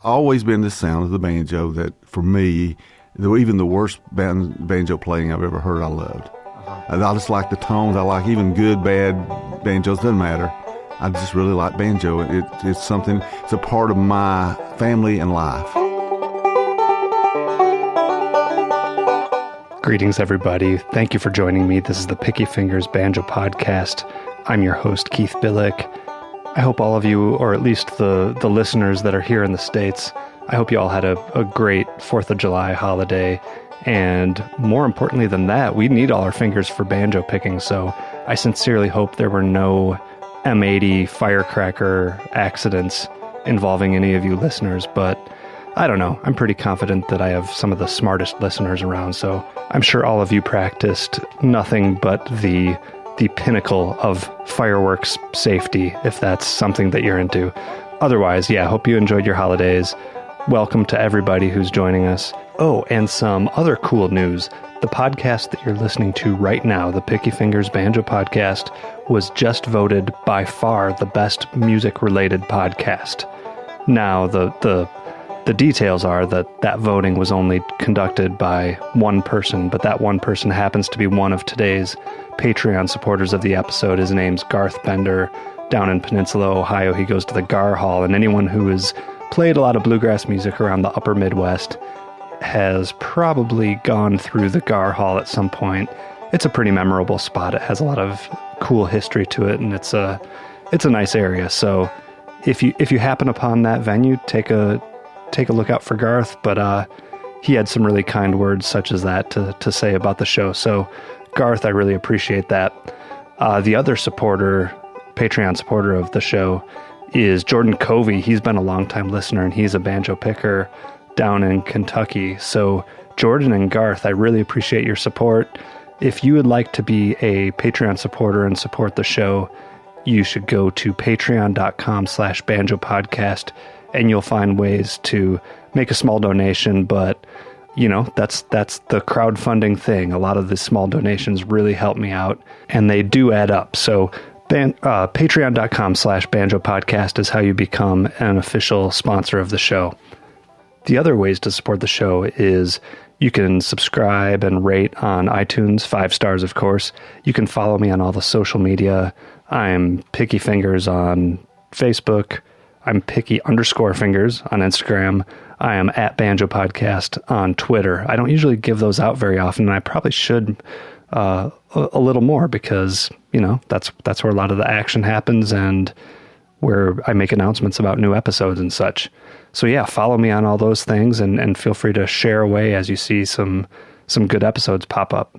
always been the sound of the banjo that, for me, even the worst banjo playing I've ever heard, I loved. I just like the tones. I like even good, bad banjos. Doesn't matter. I just really like banjo. It's something. It's a part of my family and life. Greetings, everybody. Thank you for joining me. This is the Picky Fingers Banjo Podcast. I'm your host, Keith Billik. I hope all of you, or at least the listeners that are here in the States, I hope you all had a great 4th of July holiday. And more importantly than that, we need all our fingers for banjo picking. So I sincerely hope there were no M80 firecracker accidents involving any of you listeners. But I don't know. I'm pretty confident that I have some of the smartest listeners around. So I'm sure all of you practiced nothing but the pinnacle of fireworks safety, if that's something that you're into. Otherwise, yeah, hope you enjoyed your holidays. Welcome to everybody who's joining us. Oh, and some other cool news. The podcast that you're listening to right now, the Picky Fingers Banjo Podcast, was just voted by far the best music-related podcast. Now, the details are that voting was only conducted by one person, but that one person happens to be one of today's Patreon supporters of the episode. His name's Garth Bender, down in Peninsula, Ohio. He goes to the Gar Hall, and anyone who has played a lot of bluegrass music around the upper Midwest has probably gone through the Gar Hall at some point. It's a pretty memorable spot. It has a lot of cool history to it, and it's a nice area. So if you happen upon that venue, take a look out for Garth, but he had some really kind words such as that to say about the show. So Garth, I really appreciate that. The other Patreon supporter of the show is Jordan Covey. He's been a longtime listener, and he's a banjo picker down in Kentucky. So Jordan and Garth, I really appreciate your support. If you would like to be a Patreon supporter and support the show, you should go to patreon.com/banjopodcast, and you'll find ways to make a small donation. But, you know, that's the crowdfunding thing. A lot of the small donations really help me out, and they do add up. So patreon.com/banjopodcast is how you become an official sponsor of the show. The other ways to support the show is you can subscribe and rate on iTunes, 5 stars, of course. You can follow me on all the social media. I'm Picky Fingers on Facebook. I'm Picky_Fingers on Instagram. I am at Banjo Podcast on Twitter. I don't usually give those out very often, and I probably should a little more because, you know, that's where a lot of the action happens and where I make announcements about new episodes and such. So yeah, follow me on all those things and feel free to share away as you see some good episodes pop up.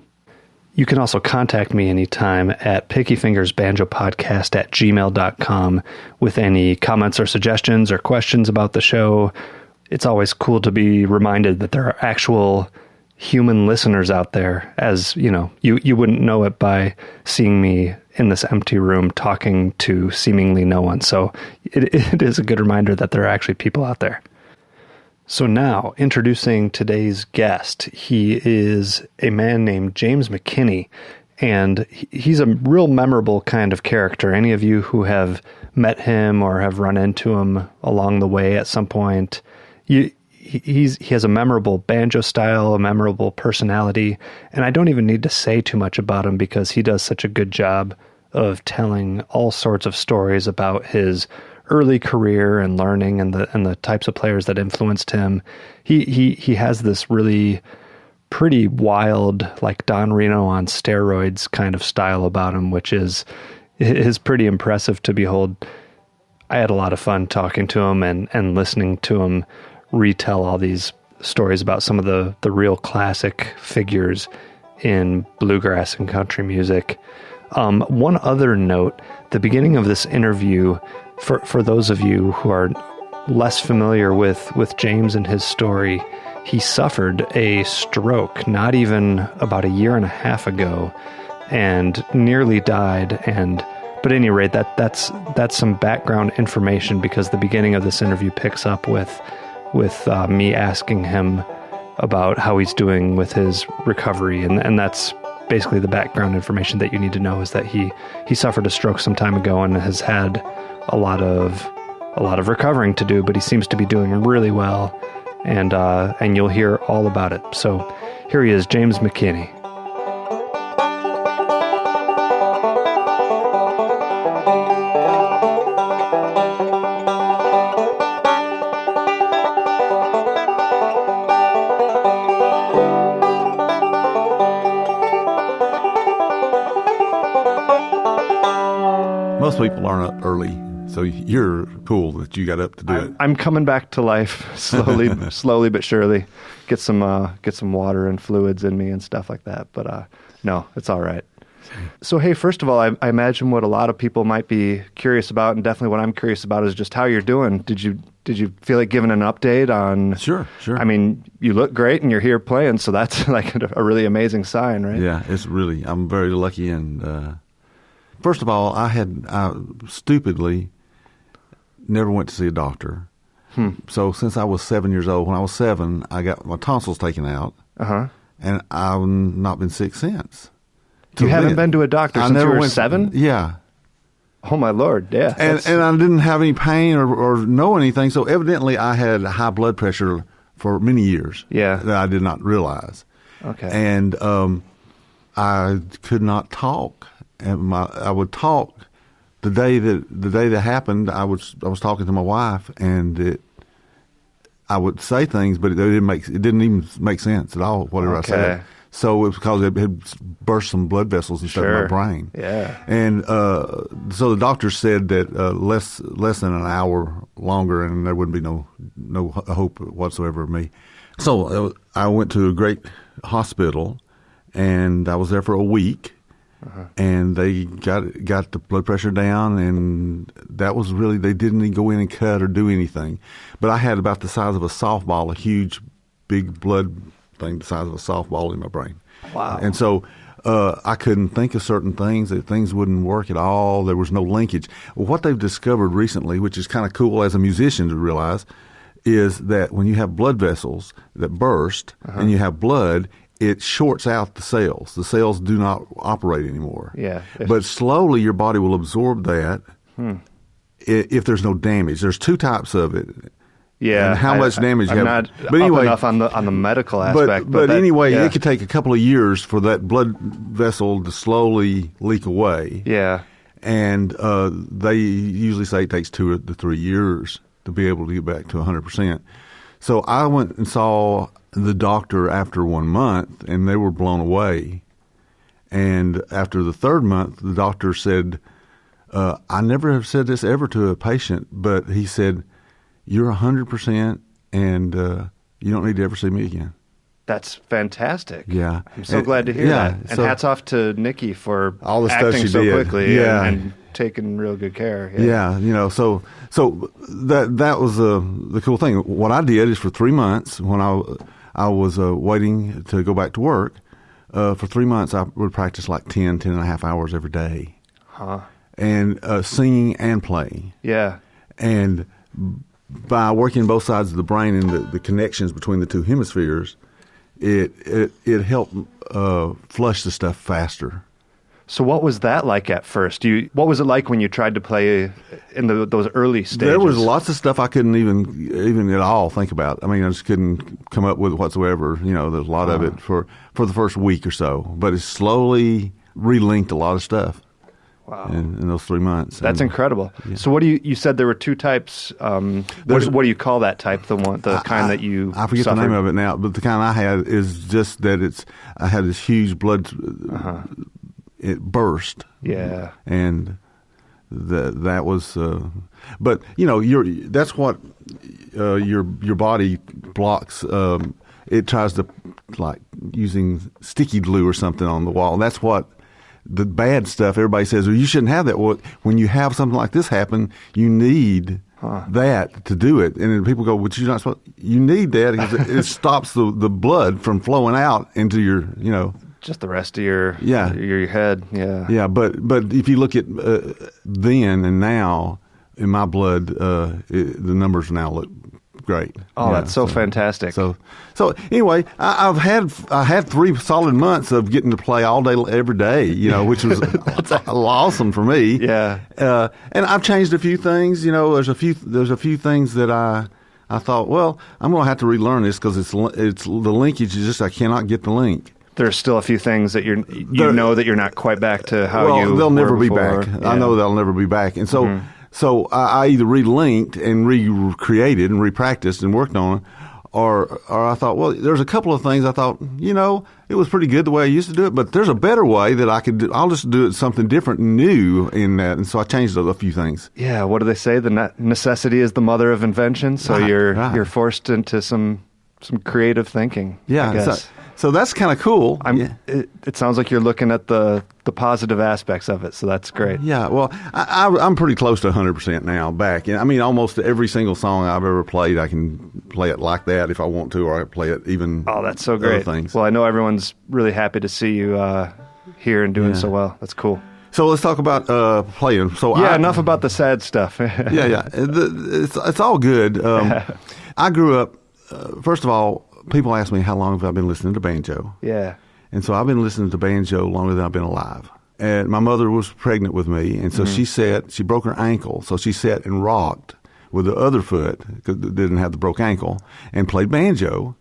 You can also contact me anytime at pickyfingersbanjopodcast@gmail.com with any comments or suggestions or questions about the show. It's always cool to be reminded that there are actual human listeners out there, as you know, you wouldn't know it by seeing me in this empty room talking to seemingly no one. So it is a good reminder that there are actually people out there. So now, introducing today's guest. He is a man named James McKinney, and he's a real memorable kind of character. Any of you who have met him or have run into him along the way at some point, he has a memorable banjo style, a memorable personality, and I don't even need to say too much about him because he does such a good job of telling all sorts of stories about his early career and learning and the types of players that influenced him. He has this really pretty wild, like Don Reno on steroids kind of style about him, which is pretty impressive to behold. I had a lot of fun talking to him and listening to him retell all these stories about some of the real classic figures in bluegrass and country music. One other note, the beginning of this interview, for those of you who are less familiar with James and his story, he suffered a stroke not even about a year and a half ago and nearly died. But at any rate, that's some background information because the beginning of this interview picks up with me asking him about how he's doing with his recovery, and that's basically the background information that you need to know, is that he suffered a stroke some time ago and has had a lot of a lot of recovering to do, but he seems to be doing really well, and you'll hear all about it. So here he is, James McKinney. Most people aren't up early, so you're cool that you got up to do it. I'm coming back to life slowly but surely. Get some water and fluids in me and stuff like that. But no, it's all right. So hey, first of all, I imagine what a lot of people might be curious about, and definitely what I'm curious about, is just how you're doing. Did you feel like giving an update on? Sure. I mean, you look great and you're here playing, so that's like a really amazing sign, right? Yeah, I'm very lucky. And first of all, I stupidly never went to see a doctor. So since I was 7 years old, when I was 7, I got my tonsils taken out, and I've not been sick since. You haven't been to a doctor since you were 7? Yeah. Oh, my Lord, yeah. And I didn't have any pain or know anything, so evidently I had high blood pressure for many years that I did not realize. Okay. And I could not talk. And I would talk the day that happened. I was talking to my wife, and I would say things, but it didn't even make sense at all. Whatever I said. So it was because it had burst some blood vessels and stuff in my brain. Yeah. And so the doctor said that less than an hour longer, and there wouldn't be no hope whatsoever of me. So I went to a great hospital, and I was there for a week. And they got the blood pressure down, and that was really, they didn't even go in and cut or do anything. But I had about the size of a softball, a huge, big blood thing the size of a softball in my brain. Wow. And so I couldn't think of certain things, that things wouldn't work at all. There was no linkage. Well, what they've discovered recently, which is kind of cool as a musician to realize, is that when you have blood vessels that burst and you have blood, it shorts out the cells. The cells do not operate anymore. Yeah. But slowly your body will absorb that if there's no damage. There's two types of it. Yeah. And how much damage you have. Not but anyway, enough on the medical aspect. But anyway, it could take a couple of years for that blood vessel to slowly leak away. Yeah. And they usually say it takes 2 to 3 years to be able to get back to 100%. So I went and saw the doctor after 1 month, and they were blown away. And after the third month, the doctor said, I never have said this ever to a patient, but he said, you're 100%, and you don't need to ever see me again. That's fantastic. Yeah. I'm so glad to hear that. And hats off to Nikki for all the stuff acting she so did. quickly Yeah. and taking real good care. Yeah, so that was the cool thing. What I did is for 3 months, when I was waiting to go back to work, for 3 months I would practice like 10 and a half hours every day. And singing and playing. Yeah. And by working both sides of the brain and the connections between the two hemispheres, it helped flush the stuff faster. So what was that like at first? What was it like when you tried to play in those early stages? There was lots of stuff I couldn't even at all think about. I mean, I just couldn't come up with whatsoever. There's a lot of it for the first week or so. But it slowly relinked a lot of stuff. Wow. In those 3 months. That's incredible. Yeah. So what do you said there were two types. What do you call that type? The kind that you I forget suffered? the name of it now, but the kind I had is just that I had this huge blood, it burst. Yeah. And that was, but that's what your body blocks. It tries to, like using sticky glue or something on the wall. That's what the bad stuff, everybody says, well, you shouldn't have that. Well, when you have something like this happen, you need that to do it. And then people go, but you're not supposed, you need that because it stops the blood from flowing out into your, just the rest of your head. Yeah. Yeah. But if you look at then and now in my blood, the numbers now look great. Oh, that's so fantastic. So anyway, I had 3 solid months of getting to play all day, every day, which was awesome for me. Yeah. And I've changed a few things. There's a few things that I thought, well, I'm going to have to relearn this because it's the linkage is just I cannot get the link. There's still a few things that you know that you're not quite back to how you they'll never were be before. back. Yeah. I know they'll never be back. And so so I either relinked and recreated and repracticed and worked on it, or I thought, well, there's a couple of things I thought, it was pretty good the way I used to do it, but there's a better way that I could do. I'll just do it something different, new in that. And so I changed a few things. Yeah. What do they say? The necessity is the mother of invention. So you're forced into some creative thinking. Yeah. I guess. So that's kind of cool. It sounds like you're looking at the positive aspects of it, so that's great. Yeah, well, I'm pretty close to 100% now back. And I mean, almost every single song I've ever played, I can play it like that if I want to, or I play it even. Oh, that's so great. Things. Well, I know everyone's really happy to see you here and doing so well. That's cool. So let's talk about playing. So enough about the sad stuff. Yeah. It's all good. I grew up, first of all, people ask me how long have I been listening to banjo. Yeah. And so I've been listening to banjo longer than I've been alive. And my mother was pregnant with me, and so she broke her ankle. So she sat and rocked with the other foot, because it didn't have the broke ankle, and played banjo,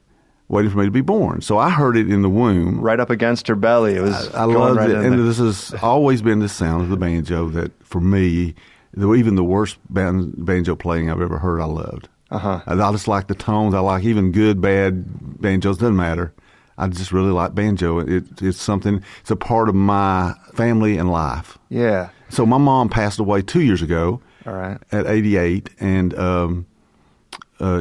waiting for me to be born. So I heard it in the womb. Right up against her belly. It was I loved it. And this has always been the sound of the banjo that, for me, even the worst banjo playing I've ever heard, I loved. I just like the tones. I like even good, bad banjos. Doesn't matter. I just really like banjo. It's something. It's a part of my family and life. Yeah. So my mom passed away 2 years ago. All right. At 88, and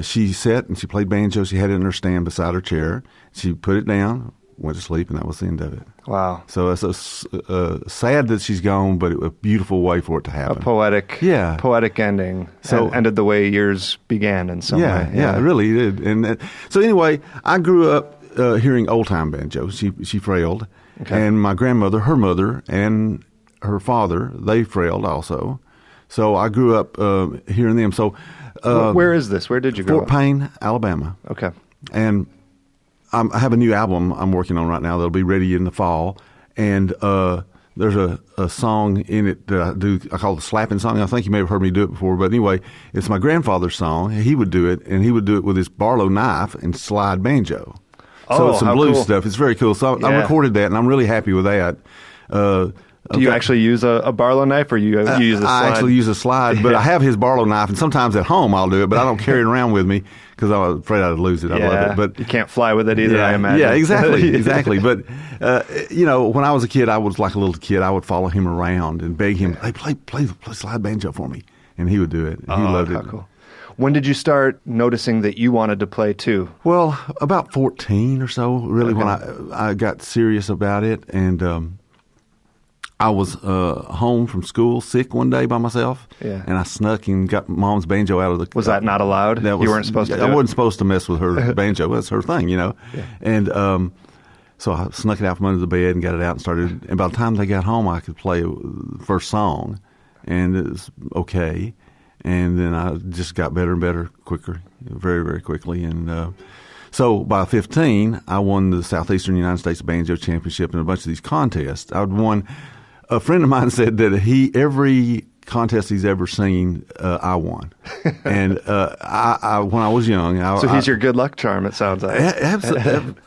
she sat and she played banjo. She had it in her stand beside her chair. She put it down, went to sleep, and that was the end of it. Wow. So it's sad that she's gone, but a beautiful way for it to happen. A poetic ending. So ended the way yours began in some way. Yeah, it really did. And so anyway, I grew up hearing old time banjo. She frailed, and my grandmother, her mother, and her father, they frailed also. So I grew up hearing them. So where is this? Where did you grow up? Fort Payne, Alabama. Okay. And I have a new album I'm working on right now that'll be ready in the fall, and there's a song in it that I call the slapping song. I think you may have heard me do it before, but anyway, it's my grandfather's song. He would do it, and he would do it with his Barlow knife and slide banjo. So it's some blues stuff. It's very cool. So I recorded that, and I'm really happy with that. Do you actually use a Barlow knife, or you use a slide? I actually use a slide, but I have his Barlow knife, and sometimes at home I'll do it, but I don't carry it around with me because I'm afraid I'd lose it. I love it. But you can't fly with it either, I imagine. Yeah, exactly. But, when I was a kid, I was like a little kid. I would follow him around and beg him, hey, play slide banjo for me. And he would do it. He loved it. Cool. When did you start noticing that you wanted to play too? Well, about 14 or so, really, when I got serious about it. And I was home from school sick one day by myself, and I snuck and got Mom's banjo out of the... Was that not allowed? You weren't supposed to do I wasn't supposed to mess with her banjo. That's her thing, Yeah. And so I snuck it out from under the bed and got it out and started... And by the time they got home, I could play the first song, and it was okay. And then I just got better and better quicker, very, very quickly. And so by 15, I won the Southeastern United States Banjo Championship in a bunch of these contests. I'd won... A friend of mine said that every contest he's ever seen, I won. And I when I was young... So he's your good luck charm, it sounds like.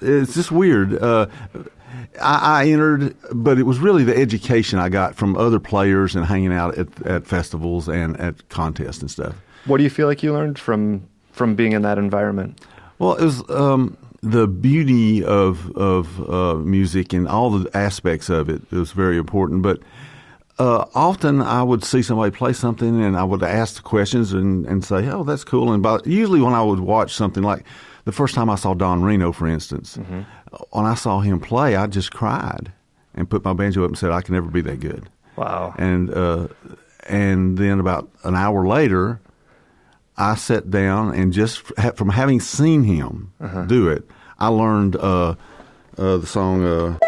It's just weird. I entered, but it was really the education I got from other players and hanging out at festivals and at contests and stuff. What do you feel like you learned from being in that environment? Well, it was the beauty of music and all the aspects of it was very important. But often I would see somebody play something and I would ask the questions and say, oh, that's cool. And usually when I would watch something, like the first time I saw Don Reno, for instance, when I saw him play, I just cried and put my banjo up and said, I can never be that good. Wow. And then about an hour later, I sat down and just from having seen him do it, I learned the song.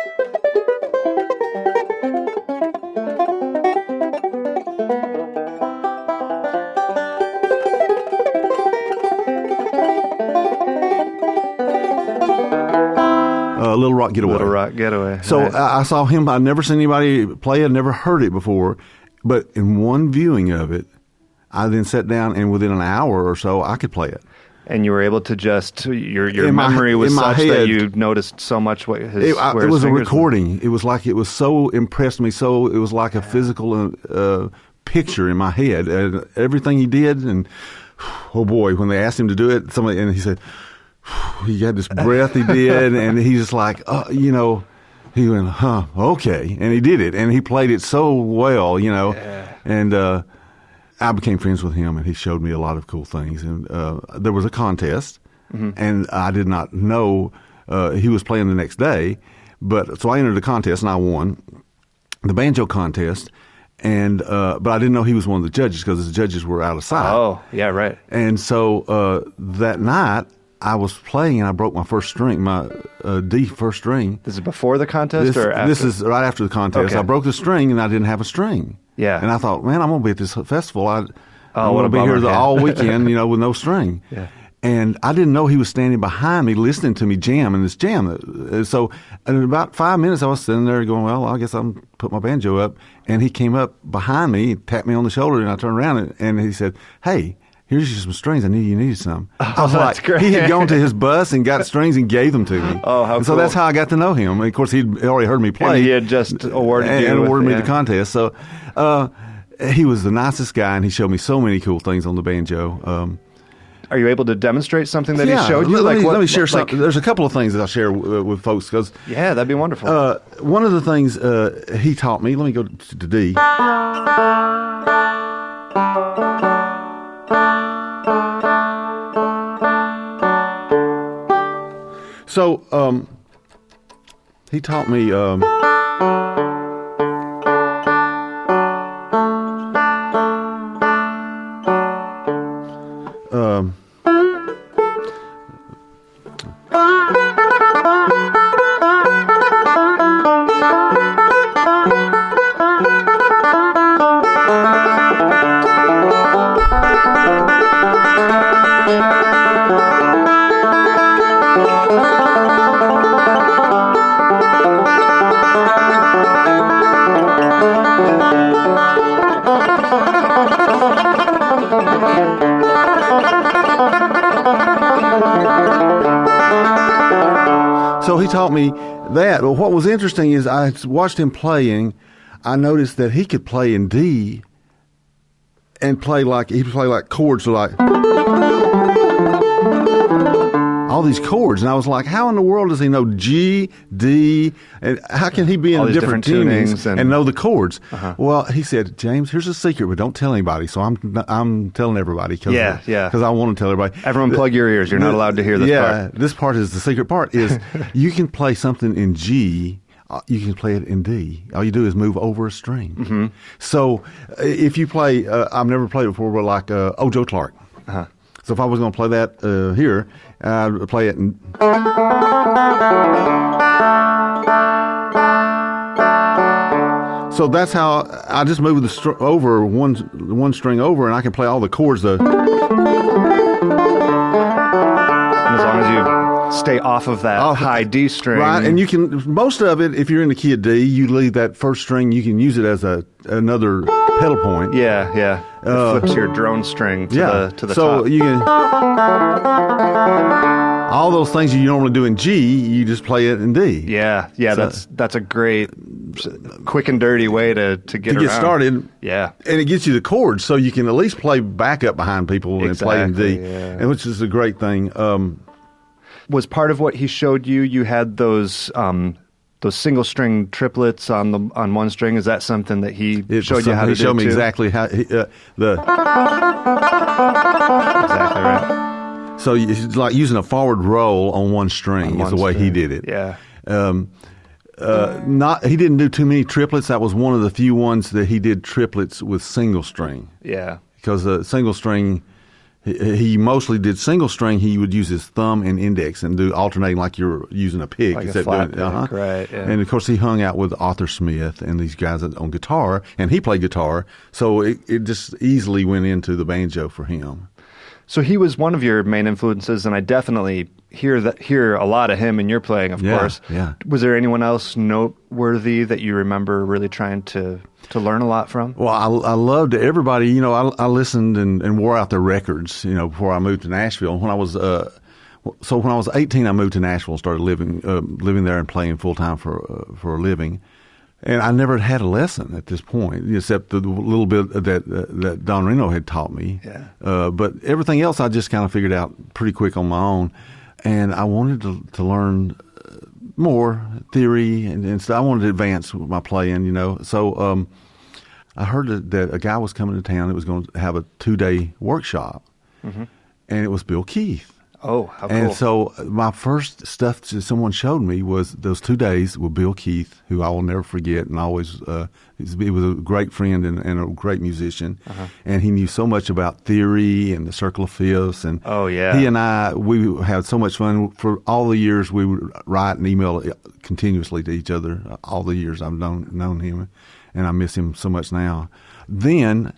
Little Rock Getaway. Little Rock Getaway. So Nice. I saw him. I'd never seen anybody play. I'd never heard it before. But in one viewing of it, I then sat down, and within an hour or so, I could play it. And you were able to just your In my- memory was in my such that head. you noticed so much what his It where his was a fingers were. recording. It was like it was so impressed me. So it was like a physical picture in my head. Everything he did, and oh boy, when they asked him to do it, and he said he had this breath he did, and he's just like, he went, okay, and he did it, and he played it so well, and I became friends with him, and he showed me a lot of cool things. And there was a contest, and I did not know he was playing the next day, so I entered the contest, and I won the banjo contest. And but I didn't know he was one of the judges because the judges were out of sight. Oh, yeah, right. And so that night I was playing, and I broke my first string, my D first string. This is before the contest or after? This is right after the contest. Okay. I broke the string, and I didn't have a string. Yeah. And I thought, man, I'm going to be at this festival. I'm what going a to be bummer. here Yeah. all weekend, with no string. Yeah. And I didn't know he was standing behind me listening to me jam in this jam. So in about 5 minutes, I was sitting there going, well, I guess I'll put my banjo up. And he came up behind me, tapped me on the shoulder, and I turned around, and he said, hey, here's some strings. I knew you needed some. I was that's like, great. he had gone to his bus and got strings and gave them to me. Oh, how and so cool. that's how I got to know him. And of course, he'd already heard me play. And he had just awarded you and with- awarded me yeah. the contest. So he was the nicest guy, and he showed me so many cool things on the banjo. Are you able to demonstrate something that he showed you? Let me share something. There's a couple of things that I'll share with folks because Yeah, that'd be wonderful. one of the things he taught me. Let me go to D. So he taught me. So he taught me that. Well, what was interesting is I watched him playing. I noticed that he could play in D and play like chords like all these chords, and I was like, how in the world does he know G, D, and how can he be All in these different different tunings tunings and know the chords? Uh-huh. Well, he said, James, here's a secret, but don't tell anybody. So I'm telling everybody because I want to tell everybody. Everyone plug your ears. You're not allowed to hear this part. This part is the secret part is you can play something in G. You can play it in D. All you do is move over a string. Mm-hmm. So if you play, I've never played it before, but like Oh Joe Clark. Uh-huh. So if I was going to play that here, I'd play it in. So that's how I just move the over one string over, and I can play all the chords. And as long as you stay off of that high D string. Right, and you can, most of it, if you're in the key of D, you leave that first string, you can use it as another pedal point. Yeah. It flips your drone string to the top. So you can, all those things you normally do in G, you just play it in D. Yeah, So- that's a great, quick and dirty way to get To get started. Yeah. And it gets you the chords, so you can at least play backup behind people and play in D, Exactly, yeah. and which is a great thing. Was part of what he showed you? You had those single string triplets on one string. Is that something that he showed you how to do? He showed me too? exactly how Exactly right. So it's like using a forward roll on one string is the way he did it. Yeah. He didn't do too many triplets. That was one of the few ones that he did triplets with single string. Yeah. Because single string, he mostly did single string. He would use his thumb and index and do alternating like you're using a pick. Like a instead of flat doing- pick, right, yeah. And of course, he hung out with Arthur Smith and these guys on guitar, and he played guitar, so it just easily went into the banjo for him. So he was one of your main influences, and I definitely hear a lot of him in your playing, of course. Yeah. Was there anyone else noteworthy that you remember really trying to learn a lot from? Well, I loved everybody. You know, I listened and wore out their records, you know, before I moved to Nashville. When I was when I was 18, I moved to Nashville and started living there and playing full time for a living. And I never had a lesson at this point, except the little bit that Don Reno had taught me. Yeah. But everything else I just kind of figured out pretty quick on my own. And I wanted to learn more theory and stuff. I wanted to advance with my playing, you know. So I heard that a guy was coming to town that was going to have a 2-day workshop. Mm-hmm. And it was Bill Keith. Oh, how cool. And so my first stuff that someone showed me was those 2 days with Bill Keith, who I will never forget, and always he was a great friend and a great musician. Uh-huh. And he knew so much about theory and the circle of fifths. And he and we had so much fun. For all the years we would write and email continuously to each other, all the years I've known him, and I miss him so much now. Then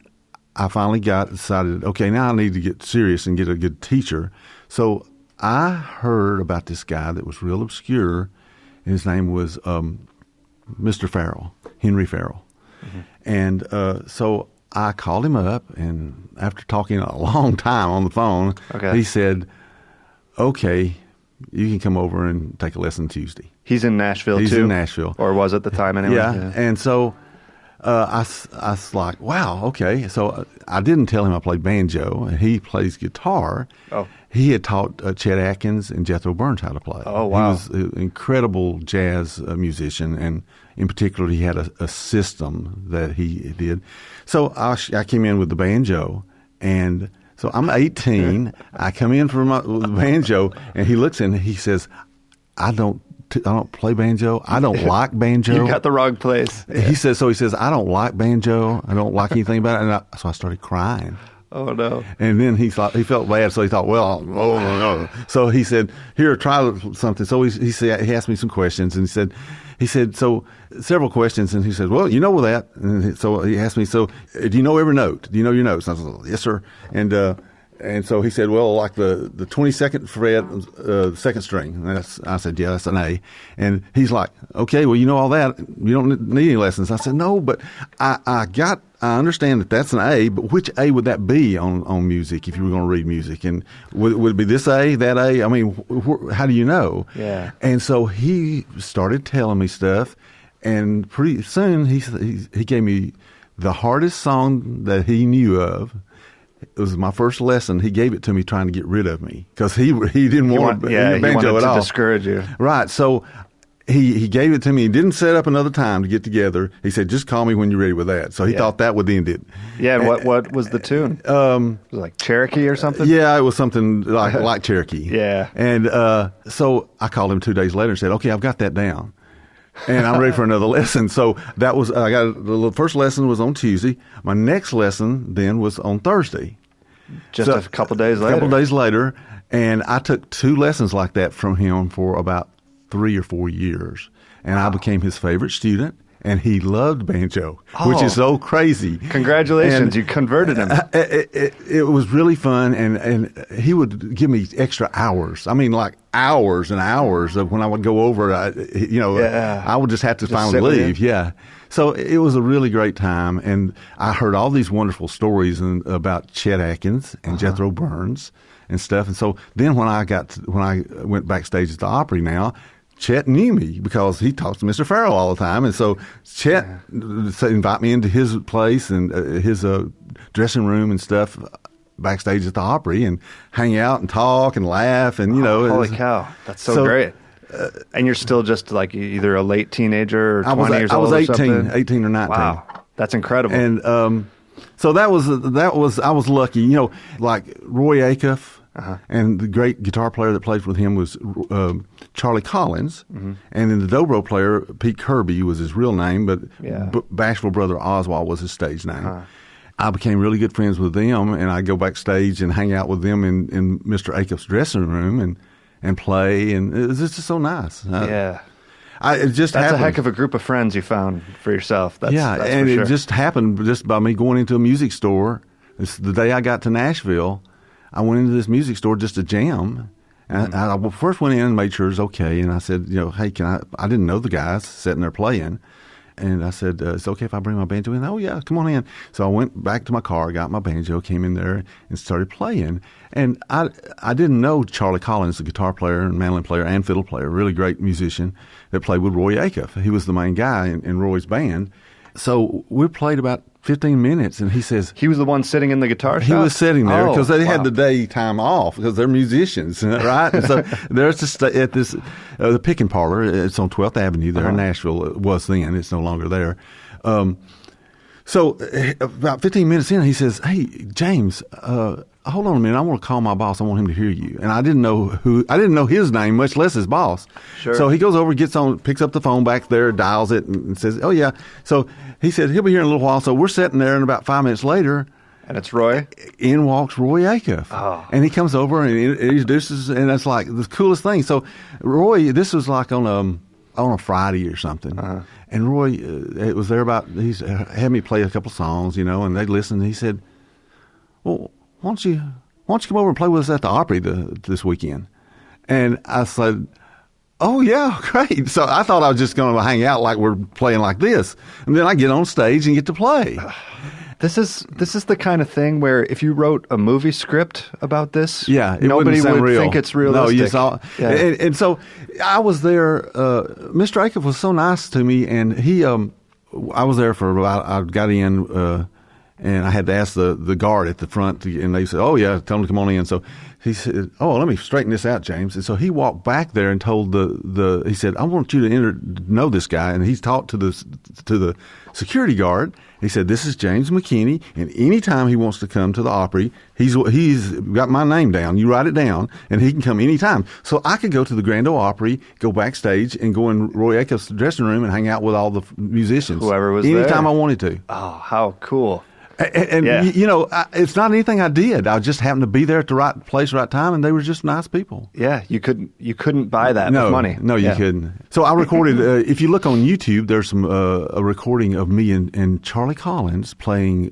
I finally decided, okay, now I need to get serious and get a good teacher. So I heard about this guy that was real obscure, and his name was Mr. Farrell, Henry Farrell. Mm-hmm. And so I called him up, and after talking a long time on the phone, he said, okay, you can come over and take a lesson Tuesday. He's in Nashville, He's too? in Nashville. Or was at the time anyway? Yeah. And so I was like, wow, okay. So I didn't tell him I played banjo. He plays guitar. Oh. He had taught Chet Atkins and Jethro Burns how to play. Oh, wow. He was an incredible jazz musician, and in particular, he had a system that he did. So I came in with the banjo, and so I'm 18. I come in for the banjo, and he looks in and he says, I don't play banjo. I don't like banjo. You got the wrong place. He says, I don't like banjo. I don't like anything about it. And so I started crying. Oh, no. And then he felt bad, so he thought, well, oh, no. So he said, here, try something. So he asked me some questions, and he said, so several questions, and he said, well, you know that. And so he asked me, so do you know every note? Do you know your notes? And I said, yes, sir. And so he said, well, like the 22nd fret, second string. And I said, yeah, that's an A. And he's like, okay, well, you know all that. You don't need any lessons. I said, no, but I understand that that's an A, but which A would that be on music if you were going to read music? And would it be this A, that A? I mean, how do you know? Yeah. And so he started telling me stuff, and pretty soon he gave me the hardest song that he knew of. It was my first lesson. He gave it to me trying to get rid of me because he didn't want banjo at all. To discourage you. Right. So he gave it to me. He didn't set up another time to get together. He said, just call me when you're ready with that. So he thought that would end it. Yeah. And what was the tune? Was it like Cherokee or something? Yeah, it was something like Cherokee. Yeah. And so I called him 2 days later and said, okay, I've got that down. And I'm ready for another lesson. So that was, the first lesson was on Tuesday. My next lesson then was on Thursday. Just a couple days later. A couple days later. And I took 2 lessons like that from him for about 3 or 4 years. And I became his favorite student. And he loved banjo, which is so crazy. Congratulations, and you converted him. It was really fun, and he would give me extra hours. I mean, like hours and hours of when I would go over, I would just have to finally leave. Yeah. So it was a really great time, and I heard all these wonderful stories about Chet Atkins and Jethro Burns and stuff. And so then when I went backstage at the Opry now, Chet knew me because he talks to Mr. Farrell all the time. And so Chet invited me into his place and his dressing room and stuff backstage at the Opry and hang out and talk and laugh. And, holy cow. That's so great. And you're still just like either a late teenager or 20 years old or something? I was 18 or 19. Wow. That's incredible. And so I was lucky. Like Roy Acuff. And the great guitar player that played with him was Charlie Collins. Mm-hmm. And then the dobro player, Pete Kirby, was his real name, but Bashful Brother Oswald was his stage name. I became really good friends with them, and I go backstage and hang out with them in Mr. Acuff's dressing room and play, and it was just so nice. That's a heck of a group of friends you found for yourself. That's and for sure. It just happened just by me going into a music store. It's the day I got to Nashville. I went into this music store just to jam. And I first went in and made sure it was okay. And I said, hey, I didn't know the guys sitting there playing. And I said, it's okay if I bring my banjo in? Oh, yeah, come on in. So I went back to my car, got my banjo, came in there, and started playing. And I didn't know Charlie Collins, the guitar player and mandolin player and fiddle player, a really great musician that played with Roy Acuff. He was the main guy in Roy's band. So we played about 15 minutes, and he says... He was the one sitting in the guitar shop? He was sitting there because they had the daytime off because they're musicians, right? And so there's at this, the Picking Parlor. It's on 12th Avenue there in Nashville. It was then. It's no longer there. So about 15 minutes in, he says, hey, James, hold on a minute. I want to call my boss. I want him to hear you. And I didn't know his name, much less his boss. Sure. So he goes over, picks up the phone back there, dials it, and says, oh, yeah. So he said, he'll be here in a little while. So we're sitting there, and about 5 minutes later, and it's Roy? In walks Roy Acuff. Oh. And he comes over and he introduces, and that's like the coolest thing. So Roy, this was like on a Friday or something. Uh-huh. And Roy, it was there he had me play a couple songs, and they listened. And he said, well, why don't you come over and play with us at the Opry this weekend? And I said, oh, yeah, great. So I thought I was just going to hang out like we're playing like this. And then I get on stage and get to play. This is the kind of thing where if you wrote a movie script about this, nobody would think it's realistic. No, and so I was there. Mr. Acuff was so nice to me, and I was there for about. I got in, and I had to ask the guard at the front, and they said, "Oh yeah, tell him to come on in." So he said, "Oh, let me straighten this out, James." And so he walked back there and told he said, "I want you to know this guy," and he's talked to the security guard. He said, this is James McKinney, and anytime he wants to come to the Opry, he's got my name down. You write it down, and he can come anytime. So I could go to the Grand Ole Opry, go backstage, and go in Roy Acuff's dressing room and hang out with all the musicians. Whoever was anytime there. I wanted to. Oh, how cool. And it's not anything I did. I just happened to be there at the right place, right time, and they were just nice people. Yeah, you couldn't buy that with money. No, you couldn't. So I recorded. If you look on YouTube, there's some a recording of me and Charlie Collins playing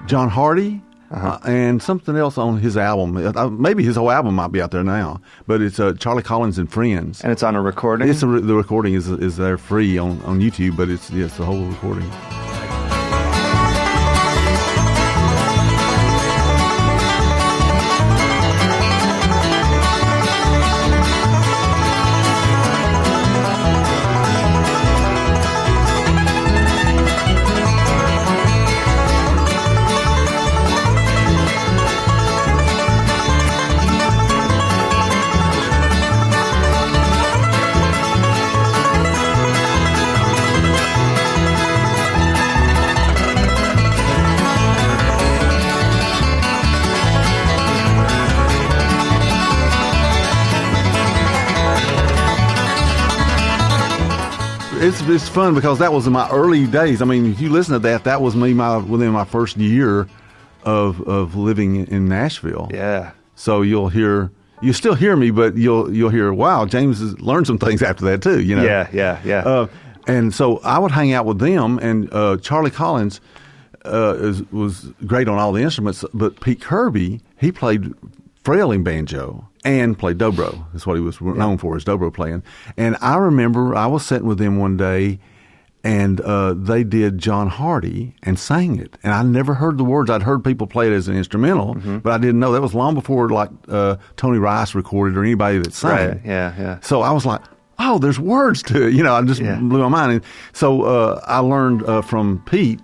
John Hardy. And something else on his album. Maybe his whole album might be out there now, but it's Charlie Collins and Friends. And it's on a recording? The recording is there free on YouTube, but it's the whole recording. It's fun because that was in my early days. I mean, if you listen to that was me within my first year of living in Nashville. Yeah. So you still hear me, but you'll hear, wow, James has learned some things after that too. Yeah. And so I would hang out with them, and Charlie Collins was great on all the instruments, but Pete Kirby, he played frailing banjo and played dobro. That's what he was known for, his dobro playing. And I remember I was sitting with them one day, and they did John Hardy and sang it. And I never heard the words. I'd heard people play it as an instrumental, but I didn't know. That was long before Tony Rice recorded or anybody that sang. Right. Yeah. So I was like, oh, there's words to it. I just blew my mind. And so I learned from Pete.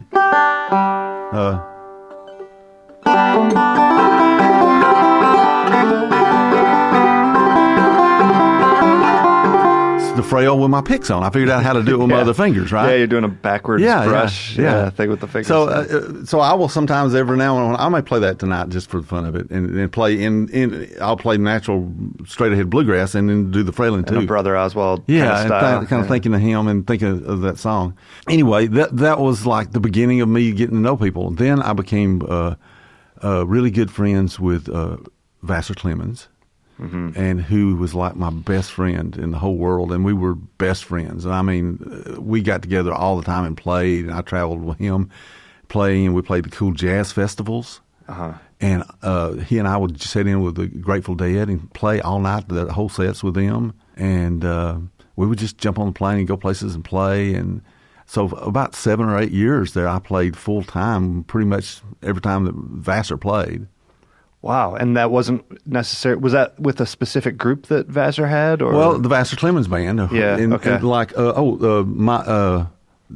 The frail with my picks on. I figured out how to do it with my other fingers, right? Yeah, you're doing a backwards brush thing with the fingers. So I will sometimes every now and then, I might play that tonight just for the fun of it, and play I'll play natural straight ahead bluegrass and then do the frailing too. And a Brother Oswald kind of thinking of him and thinking of that song. Anyway, that was like the beginning of me getting to know people. Then I became really good friends with Vassar Clemens. And who was like my best friend in the whole world, and we were best friends. I mean, we got together all the time and played, and I traveled with him. playing, and we played the cool jazz festivals. And he and I would sit in with the Grateful Dead and play all night, the whole sets with them. And we would just jump on the plane and go places and play. And so about 7 or 8 years there, I played full time pretty much every time that Vassar played. Wow. And that wasn't necessary. Was that with a specific group that Vassar had? Or? Well, the Vassar Clemens Band. Yeah. Okay. And like,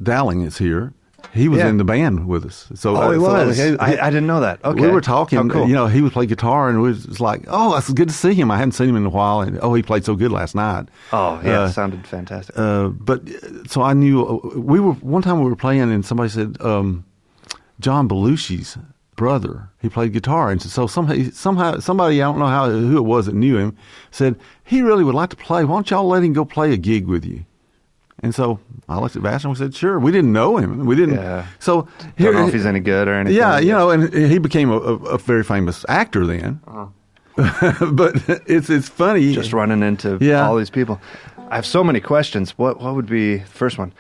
Dowling is here. He was in the band with us. So, he was. I didn't know that. Okay. We were talking. How cool. He would play guitar, and it was like, it's good to see him. I hadn't seen him in a while, and he played so good last night. Oh, yeah, sounded fantastic. But so I knew one time we were playing, and somebody said John Belushi's brother. He played guitar, and so somebody, I don't know who it was that knew him, said he really would like to play. Why don't y'all let him go play a gig with you? And so I looked at Vassar and we said, sure. We didn't know him. We didn't. Yeah. So don't know if he's any good or anything. Yeah, and he became a very famous actor then. But it's funny. Just running into all these people. I have so many questions. What would be the first one?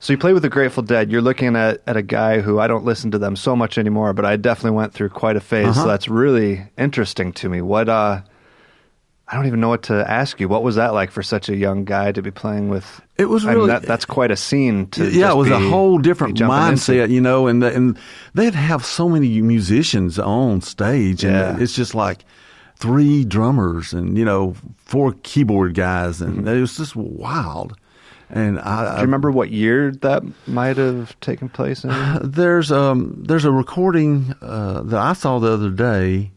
So you play with the Grateful Dead. You're looking at a guy who I don't listen to them so much anymore, but I definitely went through quite a phase. So that's really interesting to me. I don't even know what to ask you. What was that like for such a young guy to be playing with? It was really... that's quite a scene to it was a whole different mindset, into. And they'd have so many musicians on stage, and it's just like 3 drummers and, 4 keyboard guys, and it was just wild. And do you remember what year that might have taken place in? There's a recording that I saw the other day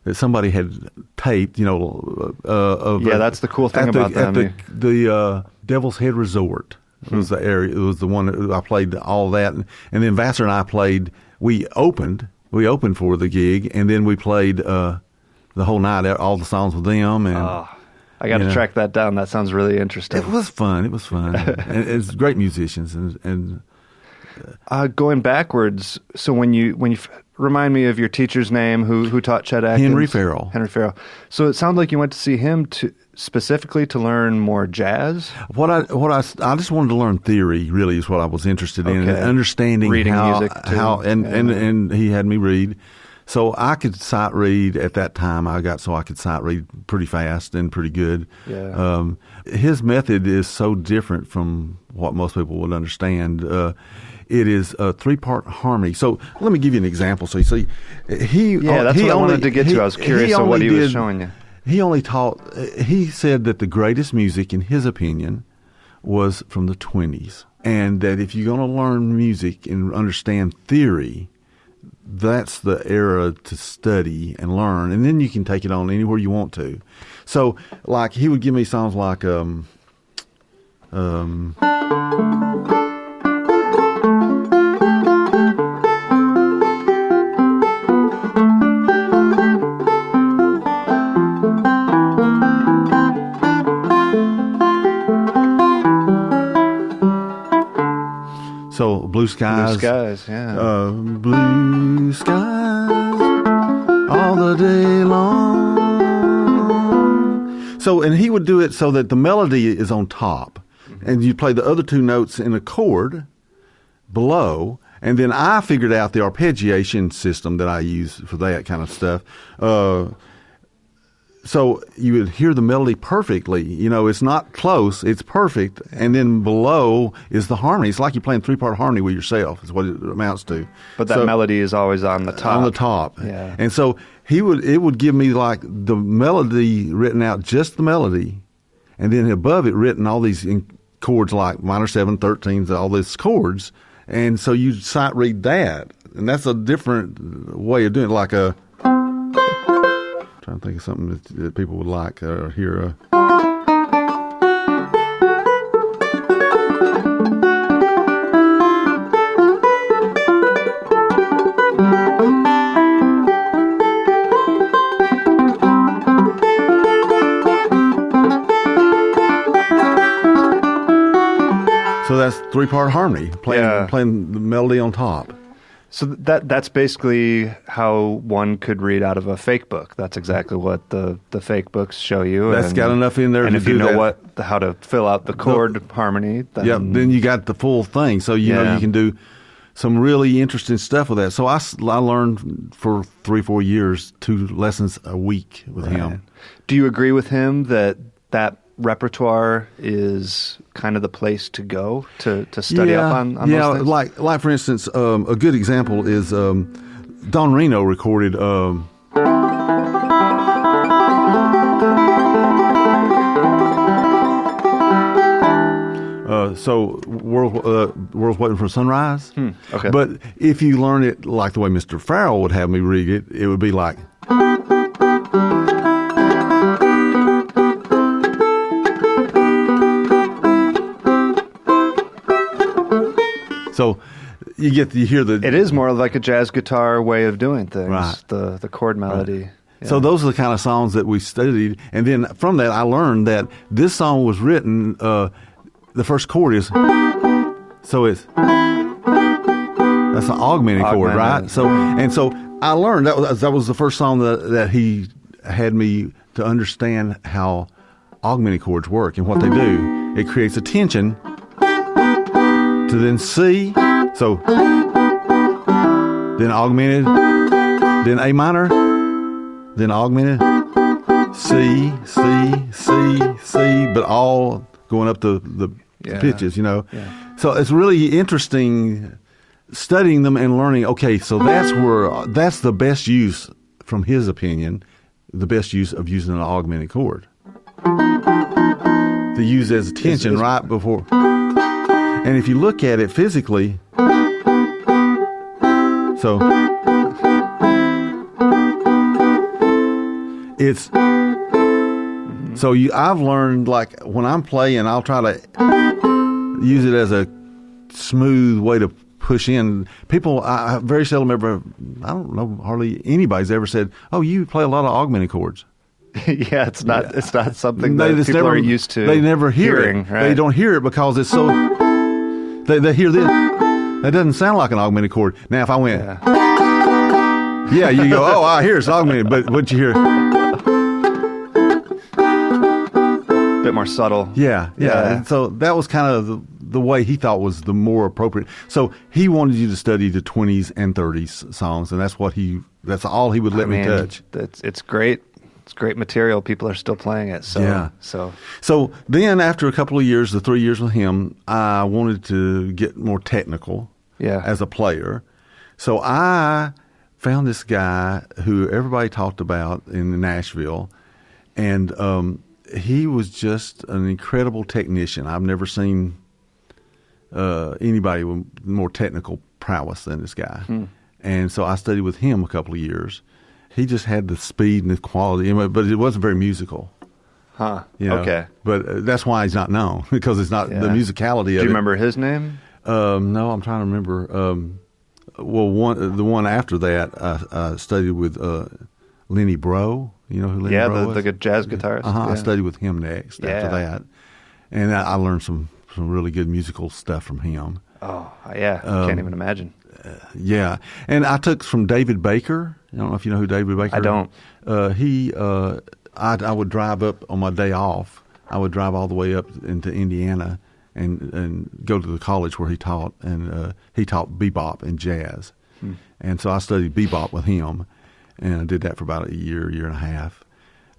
that somebody had taped, that's the cool thing about them. At the Devil's Head Resort was the area. It was the one that I played all that, and then Vassar and I played. We opened for the gig, and then we played the whole night, all the songs with them. And I got to track that down. That sounds really interesting. It was fun. And it's great musicians and. Going backwards, so when you remind me of your teacher's name, who taught Chet Atkins? Henry Farrell. So it sounded like you went to see him specifically to learn more jazz. I just wanted to learn theory. Really, is what I was interested in, and understanding reading music too. And he had me read, so I could sight read at that time. I could sight read pretty fast and pretty good. Yeah. His method is so different from what most people would understand. It is a 3-part harmony. So let me give you an example. So you see, that's what I wanted to get to. I was curious of what he was showing you. He said that the greatest music, in his opinion, was from the 20s. And that if you're going to learn music and understand theory, that's the era to study and learn. And then you can take it on anywhere you want to. So, like, he would give me songs like, so Blue Skies. Blue Skies, yeah. Blue skies all the day long. So, and he would do it so that the melody is on top, and you play the other 2 notes in a chord below, and then I figured out the arpeggiation system that I use for that kind of stuff. So you would hear the melody perfectly. It's not close, it's perfect. And then below is the harmony. It's like you're playing 3-part harmony with yourself, is what it amounts to. But that melody is always on the top. On the top. Yeah. And so it would give me like the melody written out, just the melody. And then above it written all these chords like minor 7, 13s, all these chords. And so you sight read that. And that's a different way of doing it, like a... trying to think of something that people would like or hear. So that's 3-part harmony, playing the melody on top. So that's basically how one could read out of a fake book. That's exactly what the fake books show you. That's got enough in there. And to if you do know that, how to fill out the chord harmony, then you got the full thing. So you know you can do. some really interesting stuff with that. So I learned for 3-4 years 2 lessons a week with him. Do you agree with him that repertoire is kind of the place to go to study up on those things? like for instance, a good example is Don Reno recorded so World's Waiting for Sunrise. Okay. But if you learn it like the way Mr. Farrell would have me read it, it would be like. So you hear the. It is more like a jazz guitar way of doing things. Right. The chord melody. Right. Yeah. So those are the kind of songs that we studied, and then from that I learned that this song was written. The first chord is, so it's that's an augmented chord, right? So I learned that was the first song that he had me to understand how augmented chords work and what they do. It creates a tension to then C, so then augmented, then A minor, then augmented, C, but all going up the pitches, Yeah. So it's really interesting studying them and learning, okay, so that's the best use, from his opinion, the best use of using an augmented chord. To use as a tension right before. And if you look at it physically, so it's... So I've learned, like, when I'm playing, I'll try to use it as a smooth way to push in. People, I very seldom ever, I don't know, hardly anybody's ever said, "Oh, you play a lot of augmented chords." Yeah, it's not something that people are used to. They never hear it. Right? They don't hear it because it's so. They hear this. That doesn't sound like an augmented chord. Now, if I went, yeah, you go, "Oh, I hear it's augmented," but what you hear. Bit more subtle. Yeah. And so that was kind of the way he thought was the more appropriate. So he wanted you to study the 20s and 30s songs, and that's all he would let me touch. It's great. It's great material. People are still playing it. So, yeah. So then after a couple of years, the 3 years with him, I wanted to get more technical as a player. So I found this guy who everybody talked about in Nashville, and he was just an incredible technician. I've never seen anybody with more technical prowess than this guy. And so I studied with him a couple of years. He just had the speed and the quality, but it wasn't very musical. Huh. Okay. But that's why he's not known, because it's not the musicality of it. Do you remember his name? No, I'm trying to remember. The one after that, I studied with Lenny Breau. You know who Lenny Breau is? the jazz guitarist. I studied with him next after that. And I learned some really good musical stuff from him. Oh, yeah. Can't even imagine. Yeah. And I took from David Baker. I don't know if you know who David Baker is. I don't. I would drive up on my day off. I would drive all the way up into Indiana and go to the college where he taught. And he taught bebop and jazz. And so I studied bebop with him. And I did that for about a year and a half.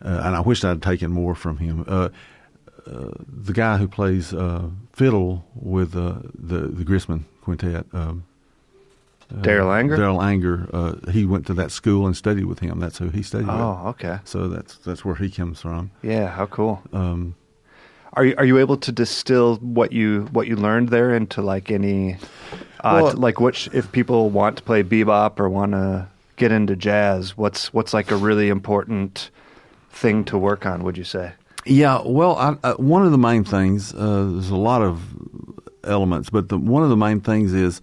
And I wished I'd taken more from him. The guy who plays fiddle with the Grisman Quintet, Darryl Anger? Darryl Anger, he went to that school and studied with him. That's who he studied with. Oh, okay. So that's where he comes from. Yeah, how cool. Are you able to distill what you learned there into like any if people want to play bebop or want to get into jazz, what's like a really important thing to work on, would you say? Yeah, well, one of the main things, there's a lot of elements, but one of the main things is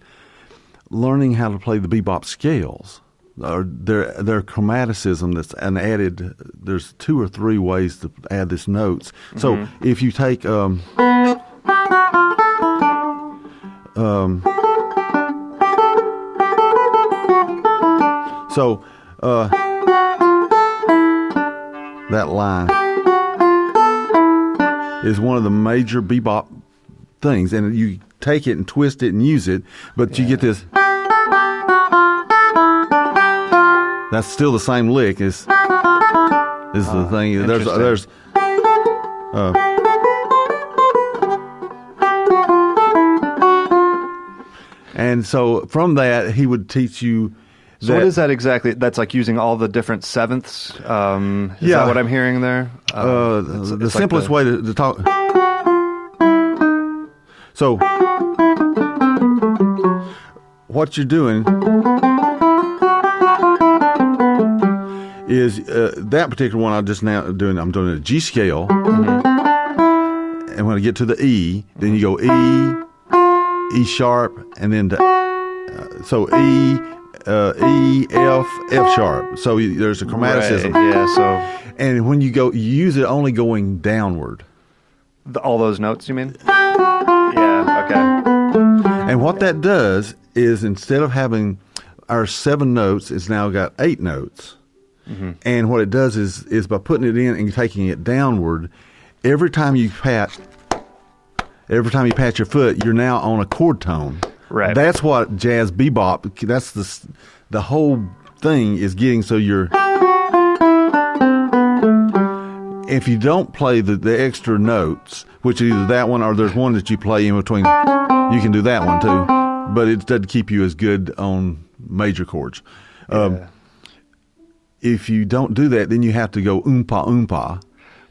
learning how to play the bebop scales. Their chromaticism that's an added, there's 2 or 3 ways to add this notes. So if you take that line is one of the major bebop things, and you take it and twist it and use it, but you get this. That's still the same lick. Is the thing. There's and so from that he would teach you. So what is that exactly? That's like using all the different sevenths? Is that what I'm hearing there? The simplest way to talk. So what you're doing is that particular one I'm doing a G scale. And when I get to the E, then you go E sharp, and then so E, F sharp. So there's a chromaticism. Right, yeah. So, and when you use it only going downward. All those notes, you mean? Yeah. Okay. And what that does is instead of having our 7 notes, it's now got 8 notes. Mm-hmm. And what it does is by putting it in and taking it downward, every time you pat your foot, you're now on a chord tone. Right. That's what jazz bebop. That's the whole thing is getting. So you're. If you don't play the extra notes, which is either that one or there's one that you play in between, you can do that one too. But it doesn't keep you as good on major chords. If you don't do that, then you have to go oompa oompa,